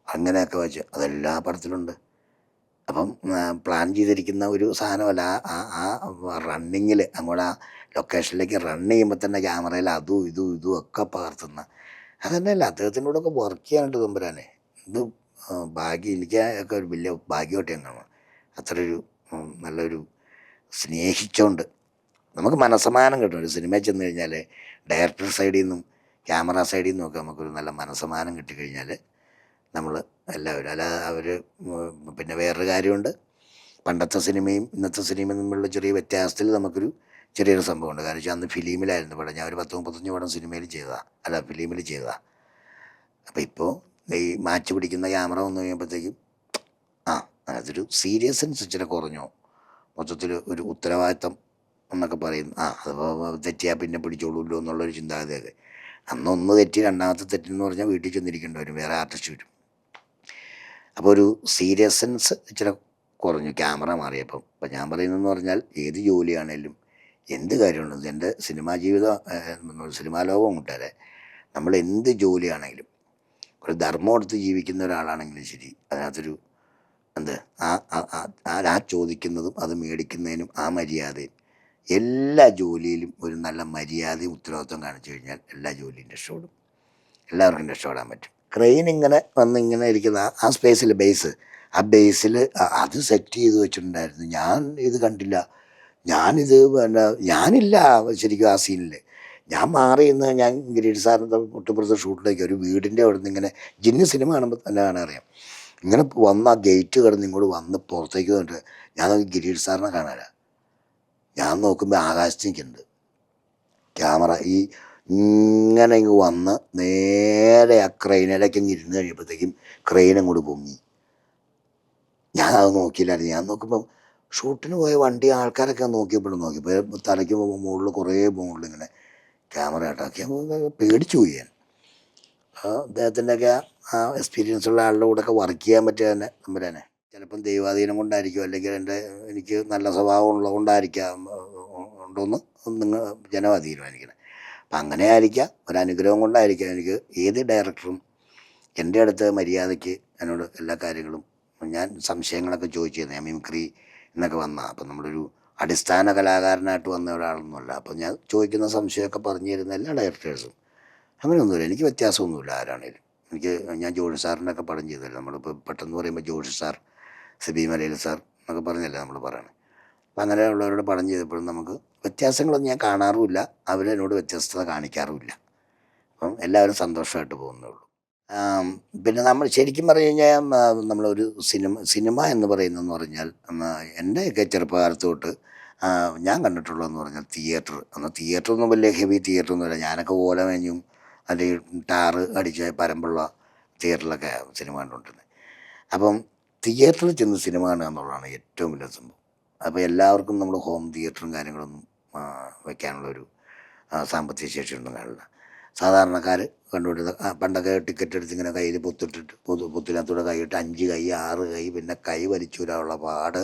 അങ്ങനെയൊക്കെ വെച്ച് അതെല്ലാ പടത്തിലുണ്ട്. അപ്പം പ്ലാൻ ചെയ്തിരിക്കുന്ന ഒരു സാധനമല്ല. ആ റണ്ണിങ്ങിൽ അങ്ങോട്ട് ആ ലൊക്കേഷനിലേക്ക് റൺ ചെയ്യുമ്പോൾ തന്നെ ക്യാമറയിൽ അതും ഇതും ഒക്കെ പകർത്തുന്ന അതന്നെയല്ല. അദ്ദേഹത്തിൻ്റെ കൂടെ ഒക്കെ വർക്ക് ചെയ്യാനായിട്ട് തമ്പുരാനെ ഇത് ഭാഗ്യം. എനിക്കൊക്കെ ഒരു വലിയ ഭാഗ്യമായിട്ട് ഞാൻ കാണും. അത്രയൊരു നല്ലൊരു സ്നേഹിച്ചുകൊണ്ട് നമുക്ക് മനസ്സമാനം കിട്ടും. ഒരു സിനിമയിൽ ചെന്ന് കഴിഞ്ഞാൽ ഡയറക്ടർ സൈഡിൽ നിന്നും ക്യാമറ സൈഡിൽ നിന്നും ഒക്കെ നമുക്കൊരു നല്ല മനസ്സമാനം കിട്ടിക്കഴിഞ്ഞാൽ നമ്മൾ എല്ലാവരും അവർ. പിന്നെ വേറൊരു കാര്യമുണ്ട്, പണ്ടത്തെ സിനിമയും ഇന്നത്തെ സിനിമയും തമ്മിലുള്ള ചെറിയ വ്യത്യാസത്തിൽ ചെറിയൊരു സംഭവമുണ്ട്. കാരണം വെച്ചാൽ അന്ന് ഫിലിമിലായിരുന്നു പടം. ഞാൻ ഒരു 10-35 പടം ഫിലിമിൽ ചെയ്തതാണ്. അപ്പോൾ ഇപ്പോൾ ഈ മാച്ച് പിടിക്കുന്ന ക്യാമറ വന്നു കഴിയുമ്പോഴത്തേക്കും അതൊരു സീരിയസ്നെസ് ഇച്ചിരി കുറഞ്ഞോ, മൊത്തത്തിൽ ഒരു ഉത്തരവാദിത്തം എന്നൊക്കെ പറയുന്നു. അത് തെറ്റിയാൽ പിന്നെ പിടിച്ചോളൂല്ലോ എന്നുള്ളൊരു ചിന്താഗതിയൊക്കെ. അന്നൊന്ന് തെറ്റി രണ്ടാമത്തെ തെറ്റെന്ന് പറഞ്ഞാൽ വീട്ടിൽ ചെന്നിരിക്കേണ്ടി വരും, വേറെ ആർട്ടിസ്റ്റ് വരും. അപ്പോൾ ഒരു സീരിയസ്നെസ് ഇച്ചിരി കുറഞ്ഞു ക്യാമറ മാറിയപ്പം. അപ്പം ഞാൻ പറയുന്നതെന്ന് പറഞ്ഞാൽ ഏത് ജോലിയാണേലും എന്ത് കാര്യമുണ്ടെന്ന് എൻ്റെ സിനിമാ സിനിമാ ലോകം കൂട്ടാരെ നമ്മൾ എന്ത് ജോലിയാണെങ്കിലും ഒരു ധർമ്മം എടുത്ത് ജീവിക്കുന്ന ഒരാളാണെങ്കിലും ശരി, അതിനകത്തൊരു ആ ചോദിക്കുന്നതും അത് മേടിക്കുന്നതിനും ആ മര്യാദയും എല്ലാ ജോലിയിലും ഒരു നല്ല മര്യാദയും ഉത്തരവാദിത്വം കാണിച്ചു കഴിഞ്ഞാൽ എല്ലാ ജോലിയും രക്ഷപ്പെടും, എല്ലാവർക്കും രക്ഷപ്പെടാൻ പറ്റും. ക്രെയിൻ ഇങ്ങനെ വന്നിങ്ങനെ ഇരിക്കുന്ന ആ സ്പേസിൽ ആ ബേസിൽ അത് സെറ്റ് ചെയ്ത് വെച്ചിട്ടുണ്ടായിരുന്നു. ഞാൻ ഇത് കണ്ടില്ല, ഞാനില്ല ശരിക്കും ആ സീനിൽ. ഞാൻ മാറി നിന്ന് ഞാൻ ഗിരീഷ് സാറിൻ്റെ ഒട്ടുപുറത്തെ ഷൂട്ടിലേക്ക് ഒരു വീടിൻ്റെ അവിടെ നിന്ന് ഇങ്ങനെ ജിന്ന് സിനിമ കാണുമ്പോൾ തന്നെ കാണാറിയാം, ഇങ്ങനെ വന്ന് ആ ഗേറ്റ് കിടന്ന് ഇങ്ങോട്ട് വന്ന് പുറത്തേക്ക് വന്നിട്ട് ഞാൻ ഗിരീഷ് സാറിനെ കാണാനാ. ഞാൻ നോക്കുമ്പോൾ ആകാശത്ത് നിൽക്കുന്നുണ്ട് ക്യാമറ ഇങ്ങനെ ഇങ്ങ് വന്ന് നേരെ ആ ക്രെയിനിലേക്ക് ഇരുന്ന് കഴിയുമ്പോഴത്തേക്കും ക്രെയിൻ അങ്ങോട്ട് പൊങ്ങി. ഞാനത് നോക്കിയില്ലായിരുന്നു. ഞാൻ നോക്കുമ്പോൾ ഷൂട്ടിന് പോയ വണ്ടി ആൾക്കാരൊക്കെ നോക്കിയപ്പോൾ തലയ്ക്ക് മുകളിൽ കുറേ മുകളിൽ ഇങ്ങനെ ക്യാമറ ആട്ടാക്കി പേടിച്ചു പോയി ഞാൻ. അദ്ദേഹത്തിൻ്റെയൊക്കെ ആ എക്സ്പീരിയൻസ് ഉള്ള ആളുടെ കൂടെയൊക്കെ വർക്ക് ചെയ്യാൻ പറ്റുക തന്നെ നമ്പരാനെ. ചിലപ്പം ദൈവാധീനം കൊണ്ടായിരിക്കും, അല്ലെങ്കിൽ എനിക്ക് നല്ല സ്വഭാവം ഉള്ളതുകൊണ്ടായിരിക്കാം ഉണ്ടോയെന്ന് നിങ്ങൾ ജനമാണ് തീരുമാനിക്കണം. അപ്പം അങ്ങനെ ആയിരിക്കാം, ഒരനുഗ്രഹം കൊണ്ടായിരിക്കാം എനിക്ക് ഏത് ഡയറക്ടറും എൻ്റെ അടുത്ത് മര്യാദയ്ക്ക് എന്നോട് എല്ലാ കാര്യങ്ങളും ഞാൻ സംശയങ്ങളൊക്കെ ചോദിച്ചിരുന്നു. ഞാൻ മിമിക്രി എന്നൊക്കെ അപ്പം നമ്മളൊരു അടിസ്ഥാന കലാകാരനായിട്ട് വന്ന ഒരാളൊന്നുമല്ല. അപ്പം ഞാൻ ചോദിക്കുന്ന സംശയമൊക്കെ പറഞ്ഞു തരുന്ന എല്ലാ ഡയറക്ടേഴ്സും അങ്ങനെയൊന്നുമില്ല, എനിക്ക് വ്യത്യാസമൊന്നുമില്ല ആരാണേലും. ഞാൻ ജോഷി സാറിൻ്റെ ഒക്കെ പടം ചെയ്തല്ലോ. നമ്മളിപ്പോൾ പെട്ടെന്ന് പറയുമ്പോൾ ജോഷി സാർ, സിബി മലയിൽ സാർ എന്നൊക്കെ പറഞ്ഞല്ലേ നമ്മൾ പറയണത്. അപ്പം അങ്ങനെയുള്ളവരോട് പടം ചെയ്തപ്പോഴും നമുക്ക് വ്യത്യാസങ്ങളൊന്നും ഞാൻ കാണാറുമില്ല, അവരെന്നോട് വ്യത്യസ്തത കാണിക്കാറുമില്ല. അപ്പം എല്ലാവരും സന്തോഷമായിട്ട് പോകുന്നുള്ളൂ. പിന്നെ നമ്മൾ ശരിക്കും പറഞ്ഞു കഴിഞ്ഞാൽ നമ്മളൊരു സിനിമ എന്ന് പറയുന്നതെന്ന് പറഞ്ഞാൽ എൻ്റെയൊക്കെ ചെറുപ്പകാലത്ത് തൊട്ട് ഞാൻ കണ്ടിട്ടുള്ളതെന്ന് പറഞ്ഞാൽ തിയേറ്ററൊന്നും വലിയ ഹെവി തിയേറ്ററൊന്നുമില്ല. ഞാനൊക്കെ ഓലമേഞ്ഞും അല്ലെങ്കിൽ ടാറ് അടിച്ച പരമ്പുള്ള തിയേറ്ററിലൊക്കെ സിനിമ കണ്ടുകൊണ്ടിരുന്നത്. അപ്പം തിയേറ്ററിൽ ചെന്ന് സിനിമ കാണുക എന്നുള്ളതാണ് ഏറ്റവും വലിയ സംഭവം. അപ്പോൾ എല്ലാവർക്കും നമ്മൾ ഹോം തിയേറ്ററും കാര്യങ്ങളൊന്നും വയ്ക്കാനുള്ളൊരു സാമ്പത്തിക ശേഷിയൊന്നും കാണില്ല. സാധാരണക്കാർ കണ്ടുകൊണ്ടിരുന്ന പണ്ടൊക്കെ ടിക്കറ്റ് എടുത്ത് ഇങ്ങനെ കയ്യിൽ പൊത്തിനകത്തൂടെ കൈയിട്ട് 5 കൈ 6 കൈ, പിന്നെ കൈ വലിച്ചൂരാനുള്ള പാട്,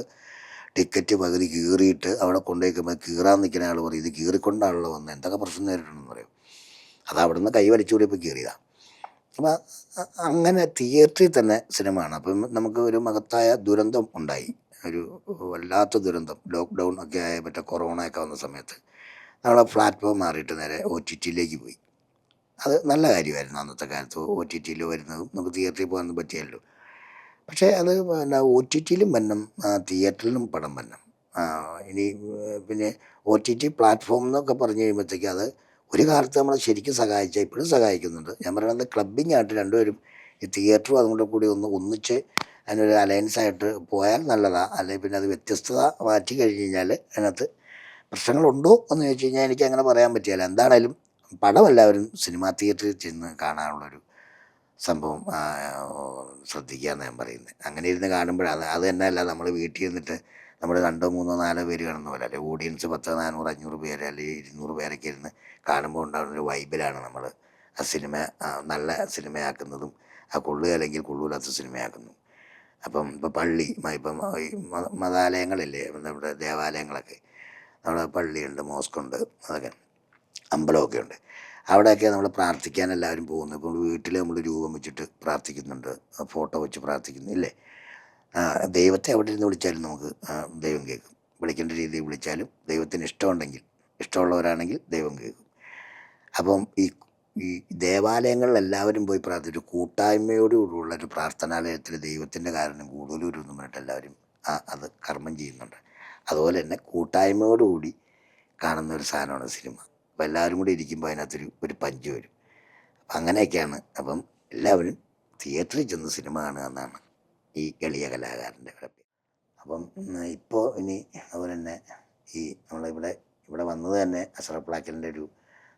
ടിക്കറ്റ് പകുതി കീറിയിട്ട് അവിടെ കൊണ്ടുപോയിക്കുമ്പോൾ കീറാൻ നിൽക്കുന്ന ആൾ പറയും ഇത് കീറിക്കൊണ്ടാണല്ലോ വന്നത്, എന്തൊക്കെ പ്രശ്നം നേരിടണമെന്ന് പറയും. അത് അവിടെ നിന്ന് കൈ വലിച്ചുകൂടിയപ്പോൾ കീറിയതാണ്. അപ്പം അങ്ങനെ തിയേറ്ററിൽ തന്നെ സിനിമ ആണ്. അപ്പം നമുക്ക് ഒരു മഹത്തായ ദുരന്തം ഉണ്ടായി, ഒരു വല്ലാത്ത ദുരന്തം. ലോക്ക്ഡൗൺ ഒക്കെ ആയ മറ്റേ കൊറോണ ഒക്കെ വന്ന സമയത്ത് നമ്മളെ പ്ലാറ്റ്ഫോം മാറിയിട്ട് നേരെ OTT പോയി. അത് നല്ല കാര്യമായിരുന്നു. അന്നത്തെ കാലത്ത് OTT വരുന്നതും നമുക്ക് തിയേറ്ററിൽ പോകാനൊന്നും പറ്റിയല്ലോ. പക്ഷേ അത് പിന്നെ OTT വരണം, തിയേറ്ററിലും പടം വരണം. ഇനി പിന്നെ OTT പ്ലാറ്റ്ഫോം എന്നൊക്കെ പറഞ്ഞു കഴിയുമ്പോഴത്തേക്ക് അത് ഒരു കാലത്ത് നമ്മൾ ശരിക്കും സഹായിച്ചാൽ ഇപ്പോഴും സഹായിക്കുന്നുണ്ട്. ഞാൻ പറയുന്നത് ക്ലബിങ് ആയിട്ട് രണ്ടുപേരും ഈ തിയേറ്ററും അതുകൊണ്ട് കൂടി ഒന്നിച്ച് അതിനൊരു അലയൻസായിട്ട് പോയാൽ നല്ലതാണ്. അല്ലെങ്കിൽ പിന്നെ അത് വ്യത്യസ്തത മാറ്റി കഴിഞ്ഞ് കഴിഞ്ഞാൽ അതിനകത്ത് പ്രശ്നങ്ങളുണ്ടോ എന്ന് ചോദിച്ചു കഴിഞ്ഞാൽ എനിക്ക് അങ്ങനെ പറയാൻ പറ്റില്ല. എന്താണേലും പടം എല്ലാവരും സിനിമാ തിയേറ്ററിൽ ചെന്ന് കാണാനുള്ളൊരു സംഭവം ശ്രദ്ധിക്കുകയെന്ന് ഞാൻ പറയുന്നത്. അങ്ങനെ ഇരുന്ന് കാണുമ്പോഴാണ് അത് തന്നെ. അല്ല നമ്മൾ വീട്ടിൽ നിന്നിട്ട് നമ്മൾ 2, 3, 4 പേര് കാണുന്ന പോലെ, അല്ലെങ്കിൽ ഓഡിയൻസ് 10, 400, 500 പേര് അല്ലെങ്കിൽ 200 പേരൊക്കെ ഇരുന്ന് കാണുമ്പോൾ ഉണ്ടാകുന്നൊരു വൈബിലാണ് നമ്മൾ ആ സിനിമ നല്ല സിനിമയാക്കുന്നതും ആ കൊള്ളുക അല്ലെങ്കിൽ കൊള്ളൂലാത്ത സിനിമയാക്കുന്നു. അപ്പം ഇപ്പോൾ പള്ളി, ഇപ്പം ഈ മതാലയങ്ങളില്ലേ, നമ്മുടെ ദേവാലയങ്ങളൊക്കെ, നമ്മുടെ പള്ളിയുണ്ട്, മോസ്കുണ്ട്, അതൊക്കെ അമ്പലമൊക്കെ ഉണ്ട്. അവിടെയൊക്കെ നമ്മൾ പ്രാർത്ഥിക്കാൻ എല്ലാവരും പോകുന്നു. ഇപ്പോൾ വീട്ടിൽ നമ്മൾ രൂപം വെച്ചിട്ട് പ്രാർത്ഥിക്കുന്നുണ്ട്, ഫോട്ടോ വെച്ച് പ്രാർത്ഥിക്കുന്നു, ഇല്ലേ? ദൈവത്തെ എവിടെ ഇരുന്ന് വിളിച്ചാലും നമുക്ക് ദൈവം കേൾക്കും. വിളിക്കേണ്ട രീതിയിൽ വിളിച്ചാലും ദൈവത്തിന് ഇഷ്ടമുണ്ടെങ്കിൽ, ഇഷ്ടമുള്ളവരാണെങ്കിൽ ദൈവം കേൾക്കും. അപ്പം ഈ ദേവാലയങ്ങളിൽ എല്ലാവരും പോയി പ്രാർത്ഥിച്ചു കൂട്ടായ്മയോടുകൂടിയുള്ളൊരു പ്രാർത്ഥനാലയത്തിൽ ദൈവത്തിൻ്റെ കാരണം കൂടുതലൂരെന്ന് പറഞ്ഞിട്ട് എല്ലാവരും അത് കർമ്മം ചെയ്യുന്നുണ്ട്. അതുപോലെ തന്നെ കൂട്ടായ്മയോടുകൂടി കാണുന്ന ഒരു സാധനമാണ് സിനിമ. അപ്പോൾ എല്ലാവരും കൂടി ഇരിക്കുമ്പോൾ അതിനകത്തൊരു പഞ്ച് വരും. അപ്പം അങ്ങനെയൊക്കെയാണ്. അപ്പം എല്ലാവരും തിയേറ്ററിൽ ചെന്ന് സിനിമ കാണുക എന്നാണ് ഈ എളിയ കലാകാരൻ്റെ കുഴപ്പം. അപ്പം ഇപ്പോൾ ഇനി അതുപോലെ തന്നെ ഈ ഇവിടെ വന്നത് തന്നെ അഷ്റഫ് ബ്ലാക്കിൻ്റെ ഒരു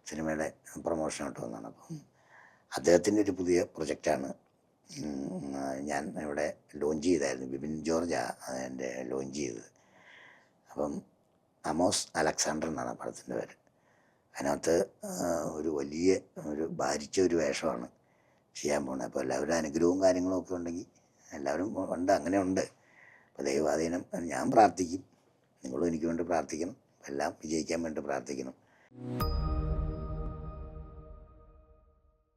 സിനിമയുടെ പ്രൊമോഷനായിട്ട് വന്നതാണ്. അപ്പം അദ്ദേഹത്തിൻ്റെ ഒരു പുതിയ പ്രൊജക്റ്റാണ് ഞാൻ ഇവിടെ ലോഞ്ച് ചെയ്തായിരുന്നു. ബിബിൻ ജോർജാണ് എൻ്റെ ലോഞ്ച് ചെയ്തത്. അപ്പം അമോസ് അലക്സാണ്ടർ എന്നാണ് പടത്തിൻ്റെ പേര്. അതിനകത്ത് ഒരു ഭാരിച്ച ഒരു വേഷമാണ് ചെയ്യാൻ പോകുന്നത്. അപ്പോൾ എല്ലാവരുടെ അനുഗ്രഹവും കാര്യങ്ങളും ഒക്കെ ഉണ്ടെങ്കിൽ, എല്ലാവരും ഉണ്ട്, അങ്ങനെ ഉണ്ട്. അപ്പോൾ ദൈവാധീനം ഞാൻ പ്രാർത്ഥിക്കും, നിങ്ങളും എനിക്ക് വേണ്ടി പ്രാർത്ഥിക്കണം, എല്ലാം വിജയിക്കാൻ വേണ്ടി പ്രാർത്ഥിക്കണം.